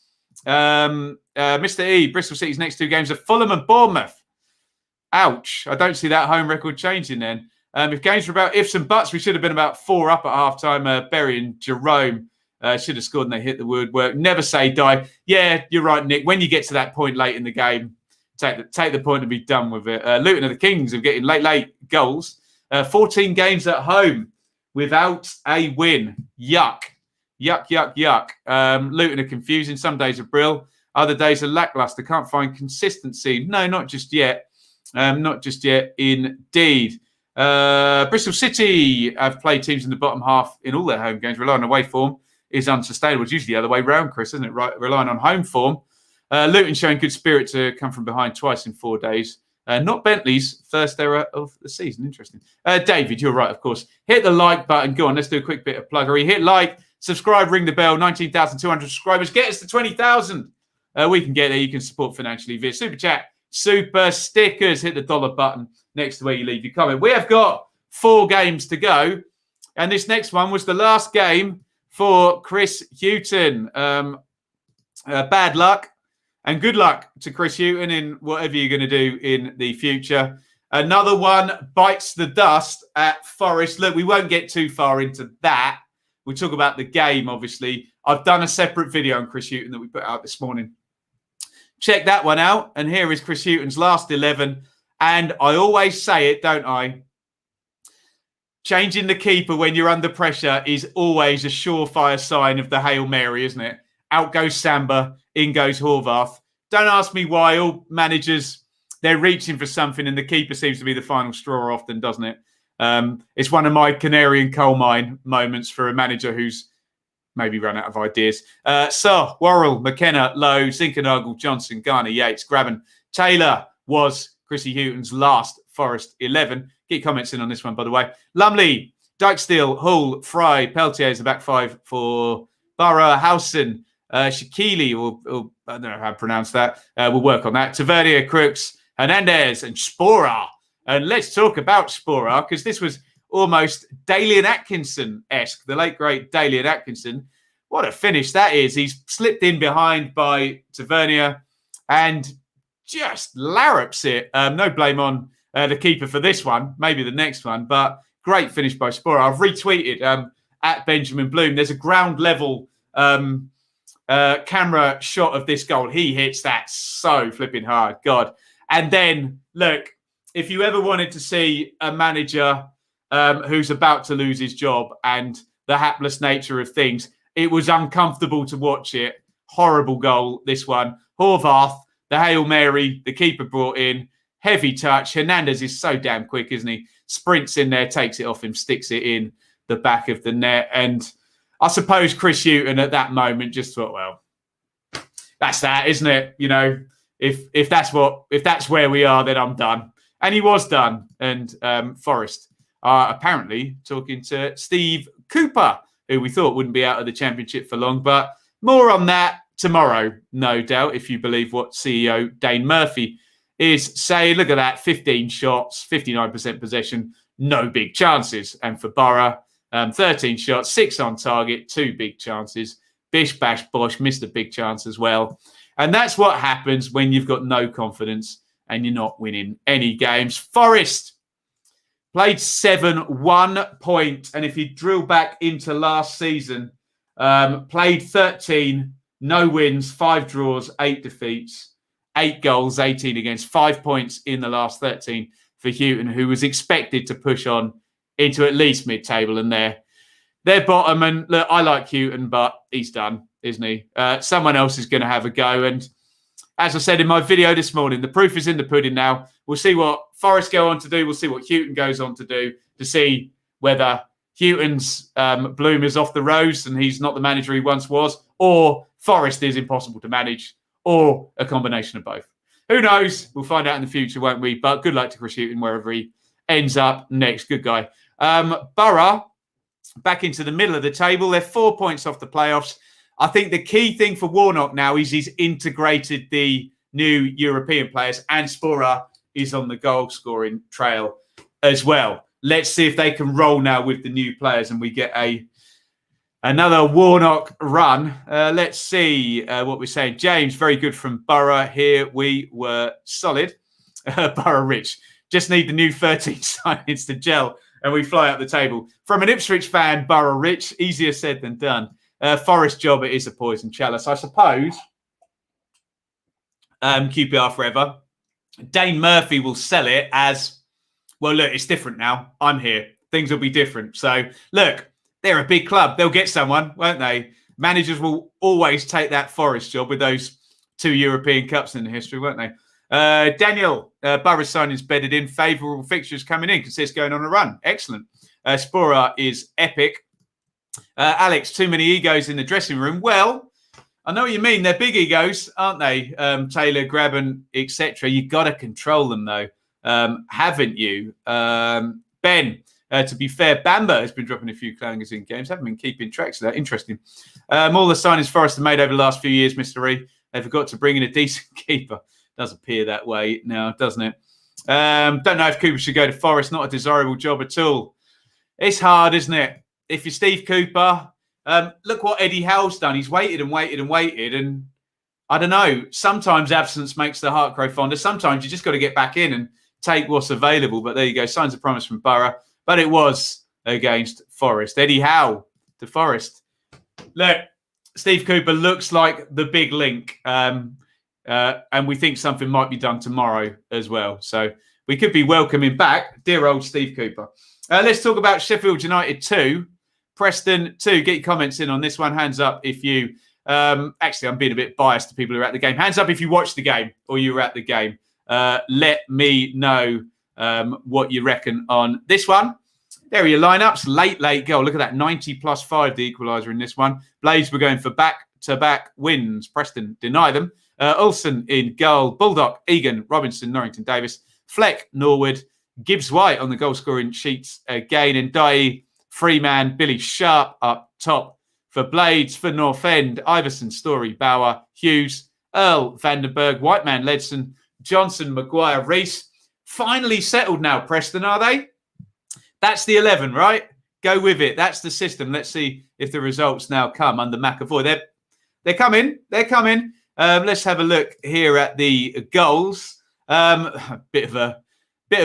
Mr. E, Bristol City's next 2 games are Fulham and Bournemouth. Ouch. I don't see that home record changing then. If games were about ifs and buts, we should have been about 4 up at half-time. Berry and Jerome should have scored and they hit the woodwork. Never say die. Yeah, you're right, Nick. When you get to that point late in the game, take the point and be done with it. Luton are the kings of getting late goals. 14 games at home without a win. Yuck. Yuck, yuck, yuck. Luton are confusing. Some days are brill. Other days are lackluster. Can't find consistency. No, not just yet. Not just yet, indeed. Bristol City have played teams in the bottom half in all their home games. Relying on away form is unsustainable. It's usually the other way round, Chris, isn't it? Right, relying on home form. Luton showing good spirit to come from behind twice in 4 days. Not Bentley's first error of the season. Interesting. David, you're right, of course. Hit the like button. Go on, let's do a quick bit of pluggery. Hit like, subscribe, ring the bell. 19,200 subscribers. Get us to 20,000. We can get there. You can support financially via Super Chat, Super Stickers. Hit the dollar button next to where you leave your comment. We have got 4 games to go. And this next one was the last game for Chris Hughton. Bad luck. And good luck to Chris Hughton in whatever you're going to do in the future. Another one bites the dust at Forest. Look, we won't get too far into that. We'll talk about the game, obviously. I've done a separate video on Chris Hughton that we put out this morning. Check that one out. And here is Chris Hughton's last 11. And I always say it, don't I? Changing the keeper when you're under pressure is always a surefire sign of the Hail Mary, isn't it? Out goes Samba, in goes Horvath. Don't ask me why. All managers, they're reaching for something and the keeper seems to be the final straw often, doesn't it? It's one of my canary in coal mine moments for a manager who's maybe run out of ideas. So, Worrell, McKenna, Lowe, Zinkernagel, Johnson, Garner, Yates, Graben, Taylor was Chrissy Hughton's last Forest 11. Get comments in on this one, by the way. Lumley, Dykesteel, Hull, Fry, Peltier is the back 5 for Borough, Howson, Shakili, or I don't know how to pronounce that. We'll work on that. Tavernier, Crooks, Hernandez, and Sporer. And let's talk about Sporer, because this was almost Dalian Atkinson-esque, the late, great Dalian Atkinson. What a finish that is. He's slipped in behind by Tavernier and just larrups it. No blame on the keeper for this one, maybe the next one, but great finish by Sporer. I've retweeted at Benjamin Bloom. There's a ground level camera shot of this goal. He hits that so flipping hard. God. And then, look, if you ever wanted to see a manager who's about to lose his job and the hapless nature of things, it was uncomfortable to watch it. Horrible goal, this one. Horvath, the Hail Mary, the keeper brought in. Heavy touch. Hernandez is so damn quick, isn't he? Sprints in there, takes it off him, sticks it in the back of the net. And I suppose Chris Hughton at that moment just thought, well, that's that, isn't it? You know, if that's where we are, then I'm done. And he was done. And Forest are apparently talking to Steve Cooper, who we thought wouldn't be out of the Championship for long. But more on that tomorrow, no doubt, if you believe what CEO Dane Murphy is saying. Look at that, 15 shots, 59% possession, no big chances. And for Borough, 13 shots, 6 on target, 2 big chances. Bish, bash, bosh, missed a big chance as well. And that's what happens when you've got no confidence and you're not winning any games. Forest played 7, 1 point. And if you drill back into last season, played 13, no wins, 5 draws, 8 defeats, 8 goals, 18 against, 5 points in the last 13 for Hughton, who was expected to push on into at least mid-table, and they're bottom. And look, I like Hughton, but he's done, isn't he? Someone else is going to have a go. And as I said in my video this morning, the proof is in the pudding now. We'll see what Forest go on to do. We'll see what Hughton goes on to do, to see whether Hughton's bloom is off the rose and he's not the manager he once was, or Forest is impossible to manage, or a combination of both. Who knows? We'll find out in the future, won't we? But good luck to Chris Hughton wherever he ends up next. Good guy. Borough, back into the middle of the table. They're 4 points off the playoffs. I think the key thing for Warnock now is he's integrated the new European players, and Sporer is on the goal-scoring trail as well. Let's see if they can roll now with the new players and we get another Warnock run. Let's see what we're saying. James, very good from Borough here. We were solid. Borough Rich. Just need the new 13 signings to gel and we fly up the table. From an Ipswich fan, Borough Rich, easier said than done. Forest job, it is a poison chalice. I suppose QPR forever. Dane Murphy will sell it as, well, look, it's different now. I'm here. Things will be different. So, look, they're a big club. They'll get someone, won't they? Managers will always take that Forest job with those 2 European Cups in the history, won't they? Daniel, Borough's signing's bedded in. Favourable fixtures coming in because it's going on a run. Excellent. Sporer is epic. Alex, too many egos in the dressing room. Well, I know what you mean. They're big egos, aren't they? Taylor, Graben, etc. You've got to control them, though, haven't you? Ben, to be fair, Bamba has been dropping a few clangers in games. Haven't been keeping tracks of that. Interesting. All the signings Forest have made over the last few years, Mr. E. They forgot to bring in a decent keeper. Does appear that way now, doesn't it? Don't know if Cooper should go to Forest. Not a desirable job at all. It's hard, isn't it? If you're Steve Cooper, look what Eddie Howe's done. He's waited and waited and waited. And I don't know, sometimes absence makes the heart grow fonder. Sometimes you just got to get back in and take what's available. But there you go, signs of promise from Borough. But it was against Forest. Eddie Howe to Forest. Look, Steve Cooper looks like the big link. And we think something might be done tomorrow as well. So we could be welcoming back dear old Steve Cooper. Let's talk about Sheffield United 2. Preston 2. Get your comments in on this one. Hands up if you... actually, I'm being a bit biased to people who are at the game. Hands up if you watched the game or you were at the game. Let me know what you reckon on this one. There are your lineups. Late goal. Look at that. 90 plus 5, the equaliser in this one. Blades were going for back-to-back wins. Preston deny them. Ulson in goal. Bulldog, Egan, Robinson, Norrington Davis, Fleck, Norwood, Gibbs White on the goal scoring sheets again. And Dye, Freeman, Billy Sharp up top for Blades, for North End, Iverson, Story, Bauer, Hughes, Earl, Vandenberg, Whiteman, Ledson, Johnson, Maguire, Reese. Finally settled now, Preston, are they? That's the 11, right? Go with it. That's the system. Let's see if the results now come under McAvoy. They're coming. They're coming. Let's have a look here at the goals. A bit of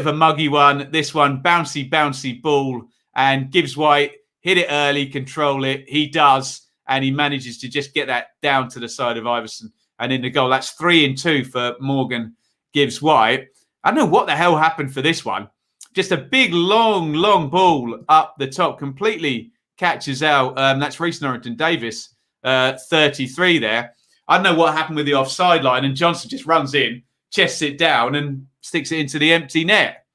a muggy one. This one, bouncy ball, and Gibbs White hit it early, control it. He does, and he manages to just get that down to the side of Iverson and in the goal. That's 3-2 for Morgan Gibbs White. I don't know what the hell happened for this one. Just a big, long ball up the top, completely catches out. That's Reece Norrington Davis, 33 there. I don't know what happened with the offside line, and Johnson just runs in, chests it down, and sticks it into the empty net.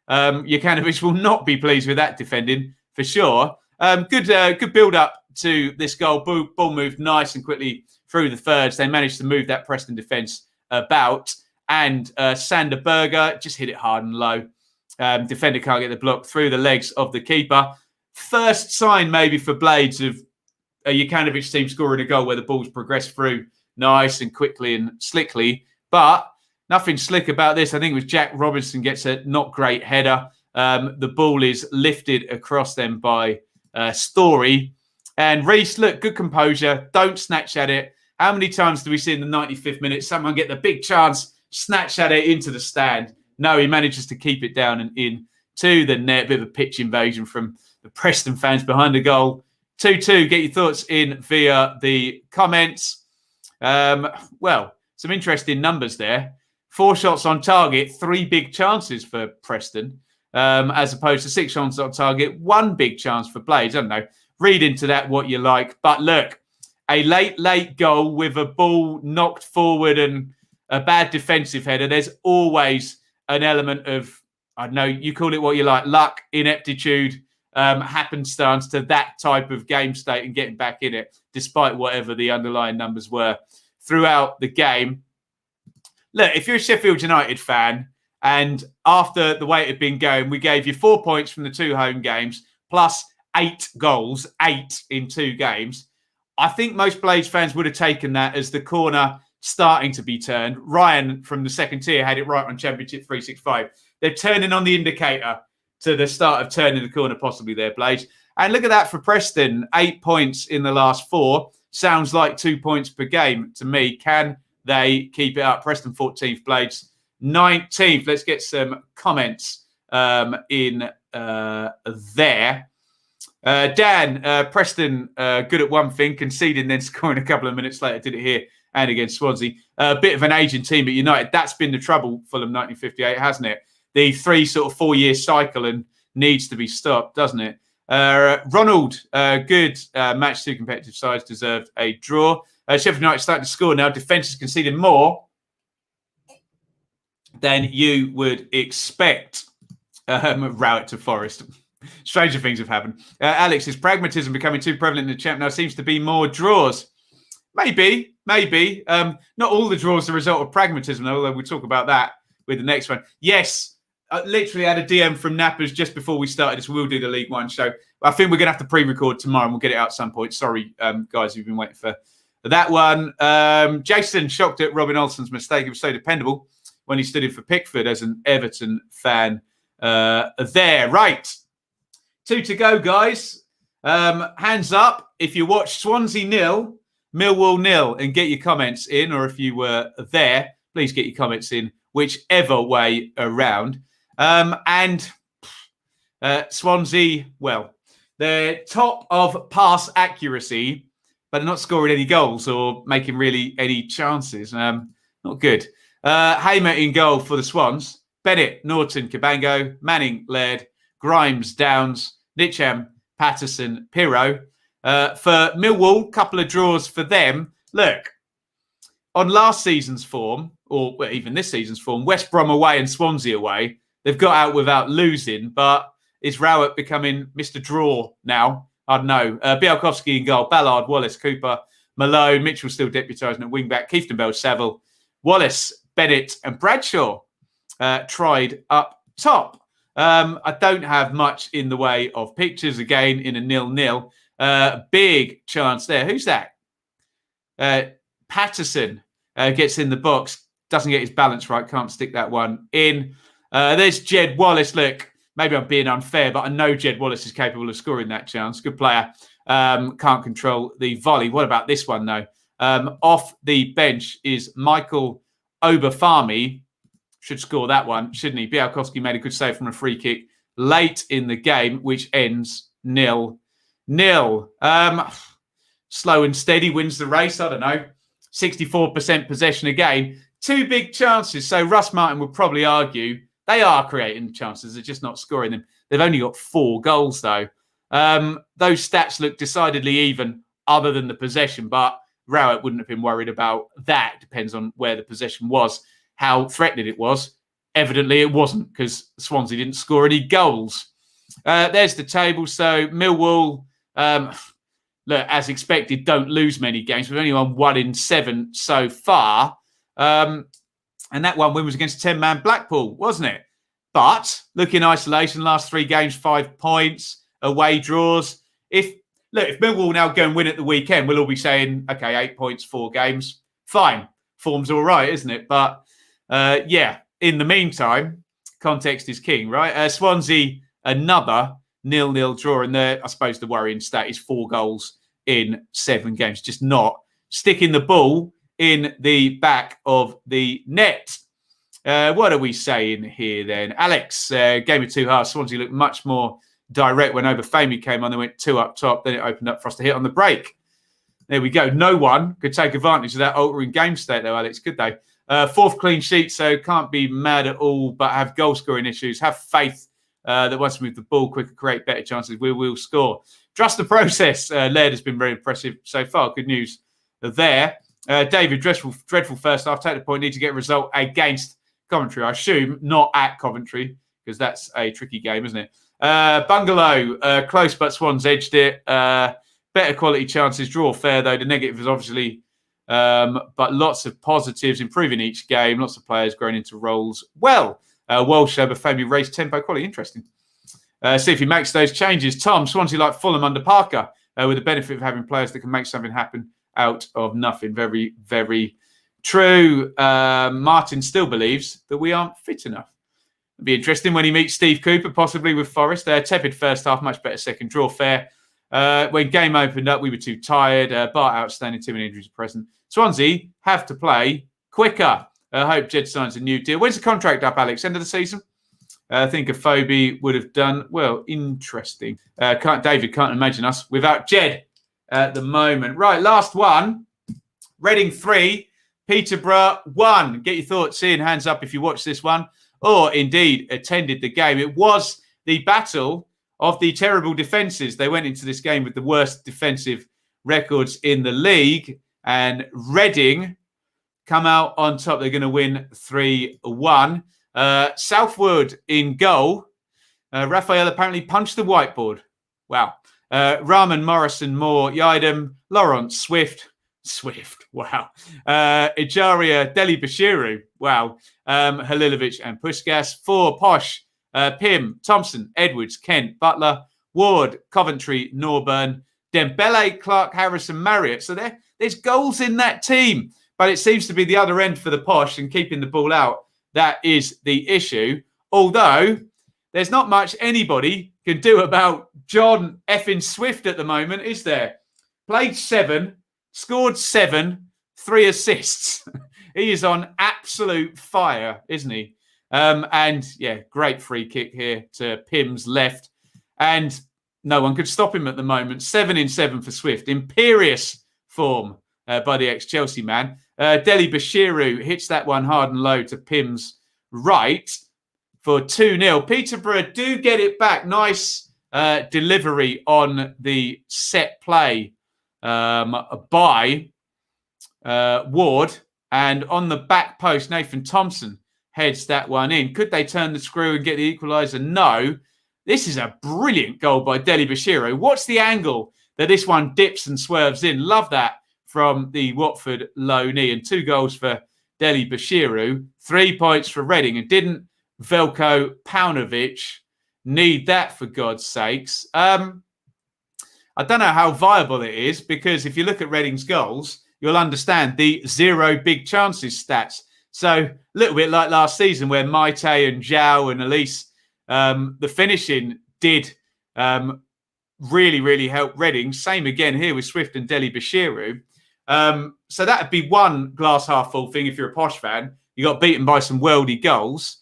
Jokanovic will not be pleased with that defending, for sure. Good build-up to this goal. Ball moved nice and quickly through the thirds. They managed to move that Preston defence about, and Sander Berger just hit it hard and low. Defender can't get the block through the legs of the keeper. First sign maybe for Blades of a Jokanovic team scoring a goal where the ball's progressed through nice and quickly and slickly. But nothing slick about this. I think it was Jack Robinson gets a not great header. The ball is lifted across them by Story. And Reese, look, good composure. Don't snatch at it. How many times do we see in the 95th minute someone get the big chance, snatch at it into the stand? No, he manages to keep it down and in to the net. Bit of a pitch invasion from the Preston fans behind the goal. 2-2. Get your thoughts in via the comments. Well, some interesting numbers there. 4 shots on target, 3 big chances for Preston, as opposed to 6 shots on target, 1 big chance for Blades. I don't know. Read into that what you like. But look, a late goal with a ball knocked forward and a bad defensive header. There's always an element of, I don't know, you call it what you like, luck, ineptitude, happenstance to that type of game state and getting back in it, despite whatever the underlying numbers were throughout the game. Look, if you're a Sheffield United fan, and after the way it had been going, we gave you 4 points from the 2 home games, plus 8 goals, 8 in 2 games. I think most Blades fans would have taken that as the corner starting to be turned. Ryan from the second tier had it right on Championship 365. They're turning on the indicator to the start of turning the corner, possibly there, Blades. And look at that for Preston. 8 points in the last 4. Sounds like 2 points per game to me. Can they keep it up? Preston 14th, Blades 19th. Let's get some comments in there. Dan, Preston, good at one thing, conceding, then scoring a couple of minutes later. Did it here and against Swansea. A bit of an aging team at United. That's been the trouble, Fulham 1958, hasn't it? The 3 sort of 4-year cycle and needs to be stopped, doesn't it? Ronald, good match. 2 competitive sides deserved a draw. Sheffield United starting to score now. Defence is conceding more than you would expect. Rowett to Forest. Stranger things have happened. Alex, is pragmatism becoming too prevalent in the champ now? Seems to be more draws. Maybe. Not all the draws are a result of pragmatism, although we'll talk about that with the next one. Yes, I literally had a DM from Nappers just before we started this. We'll do the League One show. I think we're going to have to pre-record tomorrow and we'll get it out at some point. Sorry, guys, who've been waiting for that one. Jason, shocked at Robin Olsen's mistake. He was so dependable when he stood in for Pickford as an Everton fan there. Right. 2 to go, guys. Hands up if you watched Swansea 0, Millwall 0, and get your comments in, or if you were there, please get your comments in whichever way around. And Swansea, well, they're top of pass accuracy, but they're not scoring any goals or making really any chances. Not good. Hamer in goal for the Swans. Bennett, Norton, Cabango, Manning, Laird, Grimes, Downs, Nicham, Patterson, Pirro. For Millwall, couple of draws for them. Look, on last season's form, or even this season's form, West Brom away and Swansea away, they've got out without losing, but is Rowett becoming Mr. Draw now? I don't know. Bielkowski in goal, Ballard, Wallace, Cooper, Malone, Mitchell still deputising at wing-back, Kieftenbell, Saville, Wallace, Bennett and Bradshaw tried up top. I don't have much in the way of pictures, again, in a 0-0. Big chance there. Who's that? Patterson gets in the box, doesn't get his balance right, can't stick that one in. There's Jed Wallace. Look, maybe I'm being unfair, but I know Jed Wallace is capable of scoring that chance. Good player. Can't control the volley. What about this one, though? Off the bench is Michael Obafemi. Should score that one, shouldn't he? Białkowski made a good save from a free kick late in the game, which ends 0-0. Slow and steady wins the race. I don't know. 64% possession again. 2 big chances. So Russ Martin would probably argue they are creating chances. They're just not scoring them. They've only got 4 goals, though. Those stats look decidedly even other than the possession, but Rowett wouldn't have been worried about that. Depends on where the possession was, how threatening it was. Evidently, it wasn't because Swansea didn't score any goals. There's the table. So Millwall, look, as expected, don't lose many games. We've only won 1 in 7 so far. And that one win was against 10-man Blackpool, wasn't it? But look in isolation, last 3 games, 5 points, away draws. If Millwall now go and win at the weekend, we'll all be saying, okay, 8 points, 4 games. Fine. Form's all right, isn't it? But in the meantime, context is king, right? Swansea, another 0-0 draw. And I suppose the worrying stat is 4 goals in 7 games. Just not sticking the ball in the back of the net. What are we saying here then? Alex, game of 2 halves. Swansea looked much more direct when Obafemi came on. They went 2 up top. Then it opened up for us to hit on the break. There we go. No one could take advantage of that altering game state, though, Alex, could they? 4th clean sheet, so can't be mad at all, but have goal-scoring issues. Have faith that once we move the ball quicker, create better chances, we will score. Trust the process. Laird has been very impressive so far. Good news there. David, dreadful first half. Take the point. Need to get a result against Coventry. I assume not at Coventry, because that's a tricky game, isn't it? Bungalow, close, but Swans edged it. Better quality chances. Draw fair, though. The negative is obviously, but lots of positives. Improving each game. Lots of players growing into roles well. Walsh, Obafemi raised tempo. Quality interesting. See if he makes those changes. Tom, Swansea like Fulham under Parker, with the benefit of having players that can make something happen out of nothing. Very, very true. Martin still believes that we aren't fit enough. It'll be interesting when he meets Steve Cooper, possibly with Forest. Tepid first half, much better second. Draw fair. When game opened up, we were too tired. Bart outstanding, too many injuries present. Swansea have to play quicker. I hope Jed signs a new deal. When's the contract up, Alex? End of the season? I think a Phobie would have done well. Interesting. David can't imagine us without Jed at the moment. Right, last one. Reading 3, Peterborough 1. Get your thoughts in. Hands up if you watched this one or indeed attended the game. It was the battle of the terrible defences. They went into this game with the worst defensive records in the league, and Reading come out on top. They're going to win 3-1. Southwood in goal. Raphael apparently punched the whiteboard. Wow. Rahman, Morrison, Moore, Yidam, Laurent, Swift. Wow. Ejaria, Deli Bashiru. Wow. Halilovic and Puskas. 4, Posh, Pym, Thompson, Edwards, Kent, Butler, Ward, Coventry, Norburn, Dembele, Clark, Harrison, Marriott. So there's goals in that team, but it seems to be the other end for the Posh and keeping the ball out. That is the issue. Although there's not much anybody can do about John effing Swift at the moment, is there? Played 7, scored 7, 3 assists. He is on absolute fire, isn't he? And yeah, great free kick here to Pym's left. And no one could stop him at the moment. 7 in 7 for Swift. Imperious form by the ex-Chelsea man. Deli Bashiru hits that one hard and low to Pym's right for 2-0. Peterborough do get it back. Nice delivery on the set play by Ward. And on the back post, Nathan Thompson heads that one in. Could they turn the screw and get the equaliser? No. This is a brilliant goal by Deli Bashiru. What's the angle that this one dips and swerves in? Love that from the Watford low knee. And 2 goals for Deli Bashiru. 3 points for Reading. And didn't Veljko Paunovic need that, for God's sakes? I I don't know how viable it is, because if you look at Reading's goals, you'll understand the 0 big chances stats. So a little bit like last season where Maite and Zhao and Elise, the finishing did really, really help Reading. Same again here with Swift and Deli Bashiru. So that would be one glass half full thing if you're a Posh fan. You got beaten by some worldy goals.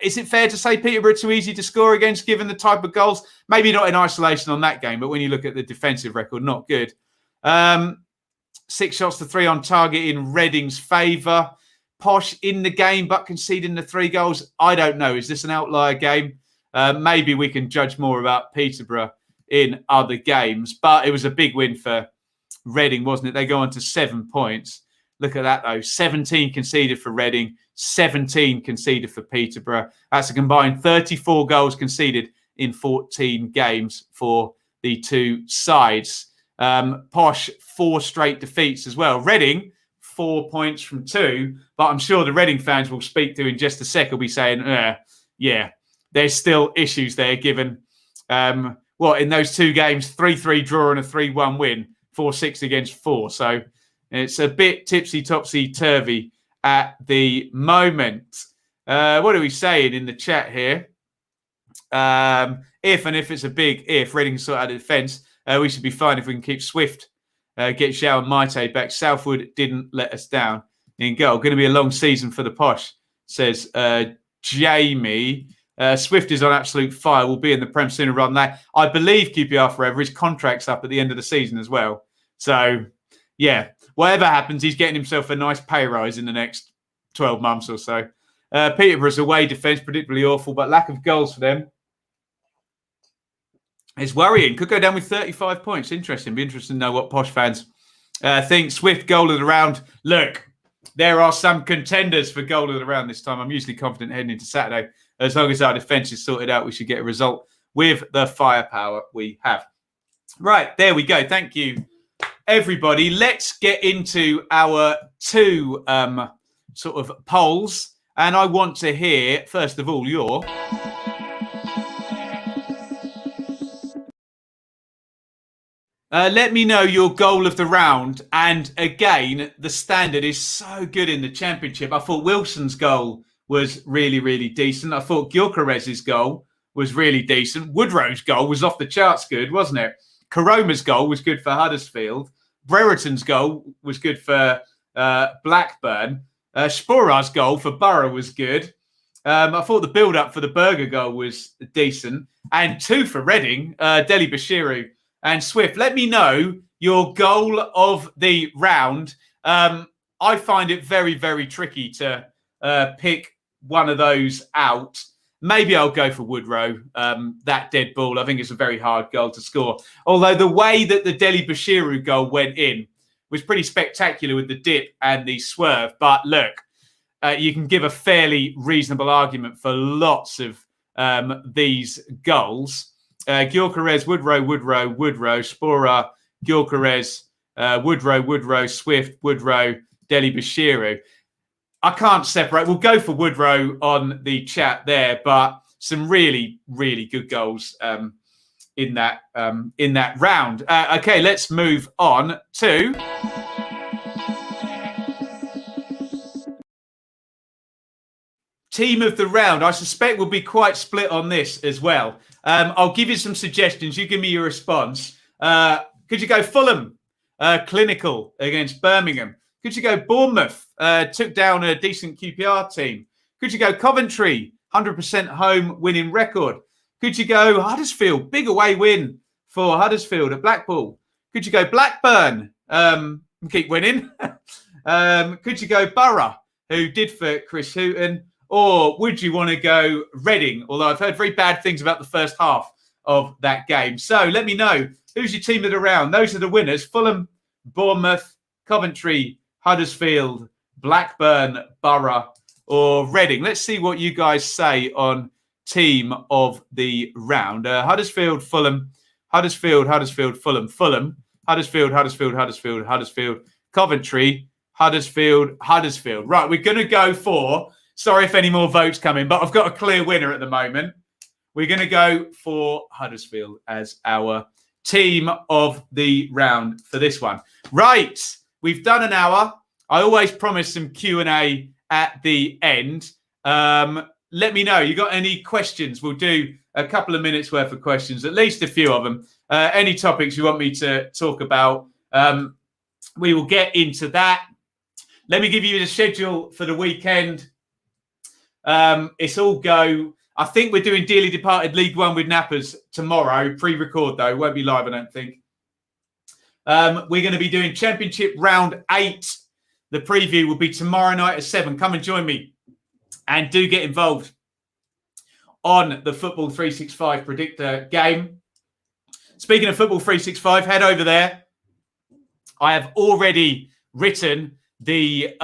Is it fair to say Peterborough too easy to score against given the type of goals? Maybe not in isolation on that game, but when you look at the defensive record, not good. 6 shots to 3 on target in Reading's favour. Posh in the game, but conceding the 3 goals. I don't know. Is this an outlier game? Maybe we can judge more about Peterborough in other games. But it was a big win for Reading, wasn't it? They go on to 7 points. Look at that, though. 17 conceded for Reading, 17 conceded for Peterborough. That's a combined 34 goals conceded in 14 games for the two sides. Posh, 4 straight defeats as well. Reading, 4 points from 2. But I'm sure the Reading fans we'll speak to in just a sec will be saying, yeah, there's still issues there given, in those 2 games, 3-3 draw and a 3-1 win, 4-6 against 4. So it's a bit tipsy-topsy-turvy at the moment. What are we saying in the chat here? If it's a big if, Reading sort out the defence, we should be fine if we can keep Swift, get Zhao and Maite back. Southwood didn't let us down in goal. Going to be a long season for the Posh, says Jamie. Swift is on absolute fire. Will be in the Prem sooner rather than that. I believe QPR forever. His contract's up at the end of the season as well. So, yeah, whatever happens, he's getting himself a nice pay rise in the next 12 months or so. Peterborough's away defence, predictably awful, but lack of goals for them is worrying. Could go down with 35 points. Interesting. Be interesting to know what Posh fans think. Swift goal of the round. Look, there are some contenders for goal of the round this time. I'm usually confident heading into Saturday. As long as our defence is sorted out, we should get a result with the firepower we have. Right, there we go. Thank you, everybody. Let's get into our 2 sort of polls. And I want to hear, first of all, your... let me know your goal of the round. And again, the standard is so good in the Championship. I thought Wilson's goal was really, really decent. I thought Gyökeres's goal was really decent. Woodrow's goal was off the charts good, wasn't it? Karoma's goal was good for Huddersfield. Brereton's goal was good for Blackburn. Sporar's goal for Borough was good. I thought the build-up for the Berger goal was decent. And 2 for Reading, Deli Bashiru and Swift. Let me know your goal of the round. I find it very, very tricky to pick one of those out. Maybe I'll go for Woodrow, that dead ball. I think it's a very hard goal to score. Although the way that the Deli Bashiru goal went in was pretty spectacular with the dip and the swerve. But look, you can give a fairly reasonable argument for lots of these goals. Gyökeres, Woodrow, Sporer, Gyökeres, Woodrow, Swift, Woodrow, Deli Bashiru. I can't separate. We'll go for Woodrow on the chat there, but some really, really good goals in that round. Okay, let's move on to team of the round. I suspect we'll be quite split on this as well. I'll give you some suggestions. You give me your response. Could you go Fulham, clinical against Birmingham? Could you go Bournemouth, took down a decent QPR team? Could you go Coventry, 100% home winning record? Could you go Huddersfield, big away win for Huddersfield at Blackpool? Could you go Blackburn, keep winning? Could you go Borough, who did for Chris Hooton? Or would you want to go Reading? Although I've heard very bad things about the first half of that game. So let me know, who's your team of the round? Those are the winners: Fulham, Bournemouth, Coventry, Huddersfield, Blackburn, Borough, or Reading. Let's see what you guys say on team of the round. Huddersfield, Fulham, Huddersfield, Fulham, Huddersfield, Coventry, Huddersfield. Right, we're going to go for, sorry if any more votes come in, but I've got a clear winner at the moment. We're going to go for Huddersfield as our team of the round for this one. Right, we've done an hour. I always promise some Q&A at the end. Let me know. You got any questions? We'll do a couple of minutes worth of questions, at least a few of them. Any topics you want me to talk about, we will get into that. Let me give you the schedule for the weekend. It's all go. I think we're doing Dearly Departed League One with Nappers tomorrow. Pre-record, though. Won't be live, I don't think. We're going to be doing Championship Round 8. The preview will be tomorrow night at 7. Come and join me. And do get involved on the Football 365 Predictor game. Speaking of Football 365, head over there. I have already written the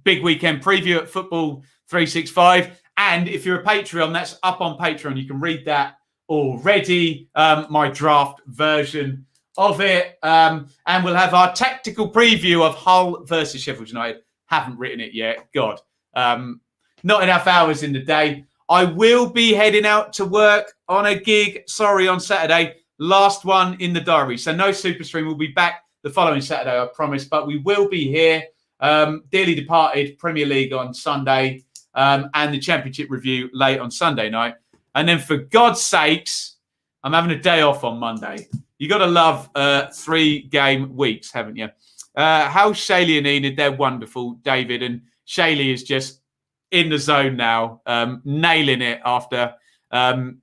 big weekend preview at Football 365. And if you're a Patreon, that's up on Patreon. You can read that already, my draft version of it. And we'll have our tactical preview of Hull versus Sheffield United. Haven't written it yet. God. Not enough hours in the day. I will be heading out to work on a gig, on Saturday. Last one in the diary. So no Super Stream. We'll be back the following Saturday, I promise. But we will be here. Dearly Departed, Premier League on Sunday. And the Championship review late on Sunday night. And then for God's sakes, I'm having a day off on Monday. You got to love 3-game weeks, haven't you? How's Shaylee and Enid? They're wonderful, David. And Shaylee is just in the zone now, nailing it after, being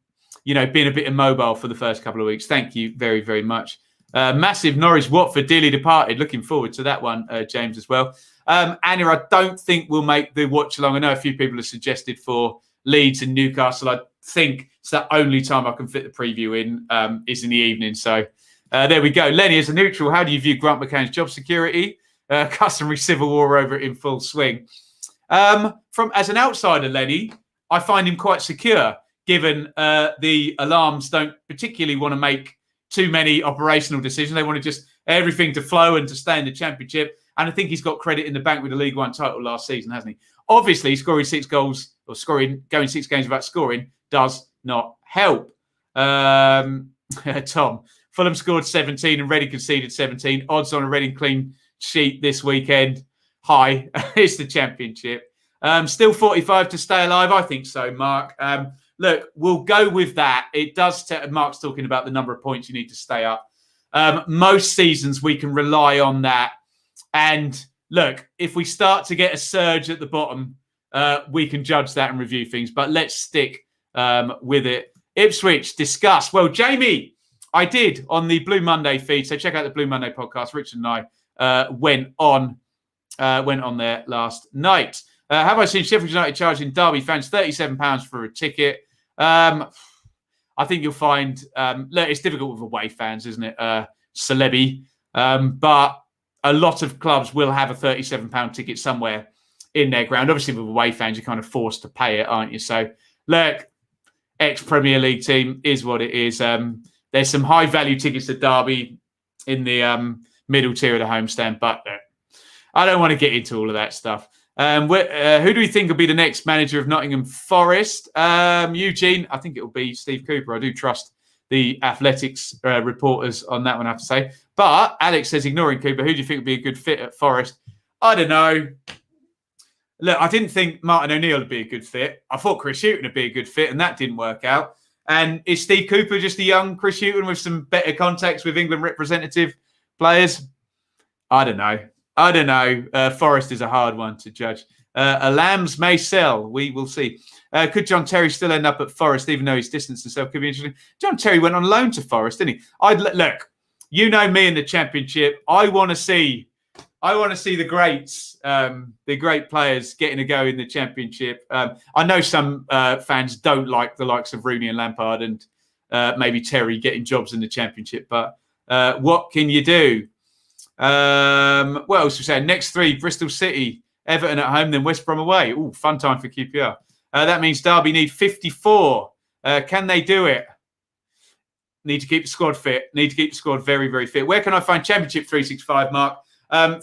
a bit immobile for the first couple of weeks. Thank you very, very much. Massive Norwich Watford, Dearly Departed. Looking forward to that one, James, as well. Anna, I don't think we'll make the watch along. I know a few people have suggested for Leeds and Newcastle. I think it's the only time I can fit the preview in is in the evening. So there we go. Lenny, as a neutral, how do you view Grant McCann's job security? Customary civil war over it in full swing. As an outsider, Lenny, I find him quite secure, given the alarms don't particularly want to make too many operational decisions. They want to just everything to flow and to stay in the Championship. And I think he's got credit in the bank with the League One title last season, hasn't he? Obviously, scoring 6 goals or going 6 games without scoring does not help. Tom, Fulham scored 17 and Reading conceded 17. Odds on a Reading clean sheet this weekend. High. It's the Championship. Still 45 to stay alive? I think so, Mark. Look, we'll go with that. It does. Mark's talking about the number of points you need to stay up. Most seasons we can rely on that. And look, if we start to get a surge at the bottom, we can judge that and review things. But let's stick with it. Ipswich, discuss. Well, Jamie, I did on the Blue Monday feed. So check out the Blue Monday podcast. Richard and I went on there last night. Have I seen Sheffield United charging Derby fans £37 for a ticket? I think you'll find look, it's difficult with away fans, isn't it? Celebi. But a lot of clubs will have a £37 ticket somewhere in their ground. Obviously, with away fans, you're kind of forced to pay it, aren't you? So, look, ex-Premier League team is what it is. There's some high-value tickets to Derby in the middle tier of the homestand, but I don't want to get into all of that stuff. Who do we think will be the next manager of Nottingham Forest? Eugene, I think it will be Steve Cooper. I do trust the athletics reporters on that one, I have to say. But Alex says, ignoring Cooper, who do you think would be a good fit at Forest? I don't know. Look, I didn't think Martin O'Neill would be a good fit. I thought Chris Hughton would be a good fit, and that didn't work out. And is Steve Cooper just a young Chris Hughton with some better contacts with England representative players? I don't know. Forest is a hard one to judge. Lambs may sell. We will see. Could John Terry still end up at Forest, even though he's distanced himself? Could be interesting. John Terry went on loan to Forest, didn't he? Look, you know me in the Championship. I want to see the greats, the great players getting a go in the Championship. I know some fans don't like the likes of Rooney and Lampard and maybe Terry getting jobs in the Championship, but what can you do? What else we saying? Next 3, Bristol City, Everton at home, then West Brom away. Ooh, fun time for QPR. That means Derby need 54. Can they do it? Need to keep the squad fit. Need to keep the squad very, very fit. Where can I find Championship 365, Mark?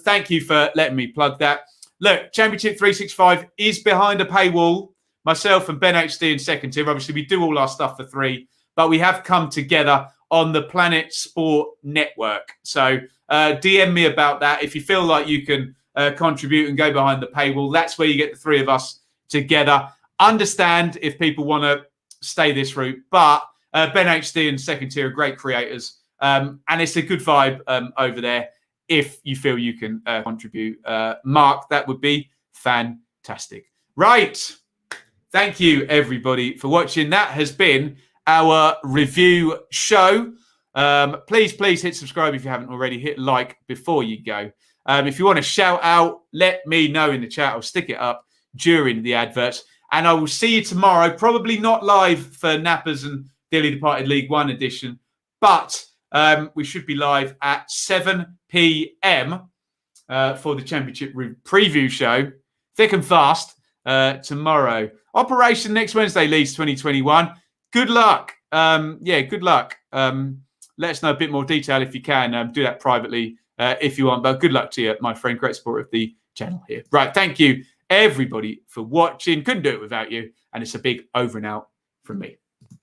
Thank you for letting me plug that. Look, Championship 365 is behind a paywall. Myself and Ben HD in second tier. Obviously, we do all our stuff for free, but we have come together on the Planet Sport Network. So DM me about that. If you feel like you can contribute and go behind the paywall, that's where you get the three of us together. Understand if people want to stay this route, but Ben HD and Second Tier are great creators, and it's a good vibe over there. If you feel you can contribute, Mark, that would be fantastic. Right. Thank you, everybody, for watching. That has been our review show. Please hit subscribe if you haven't already. Hit like before you go. If you want to shout out, let me know in the chat. I'll stick it up during the adverts. And I will see you tomorrow. Probably not live for Nappers and Dearly Departed League One edition, but we should be live at 7 p.m. For the Championship preview show. Thick and fast tomorrow. Operation next Wednesday, Leeds 2021. Good luck. Good luck. Let us know a bit more detail if you can. Do that privately if you want. But good luck to you, my friend. Great support of the channel here. Right. Thank you, everybody, for watching. Couldn't do it without you. And it's a big over and out from me.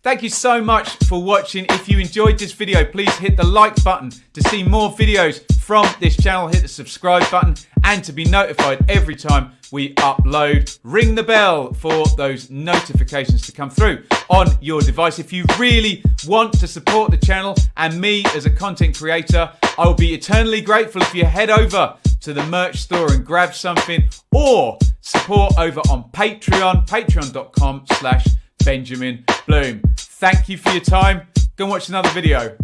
Thank you so much for watching. If you enjoyed this video, please hit the like button to see more videos from this channel. Hit the subscribe button and to be notified every time we upload. Ring the bell for those notifications to come through on your device. If you really want to support the channel and me as a content creator, I will be eternally grateful if you head over to the merch store and grab something, or support over on Patreon, patreon.com/Benjamin Bloom. Thank you for your time. Go and watch another video.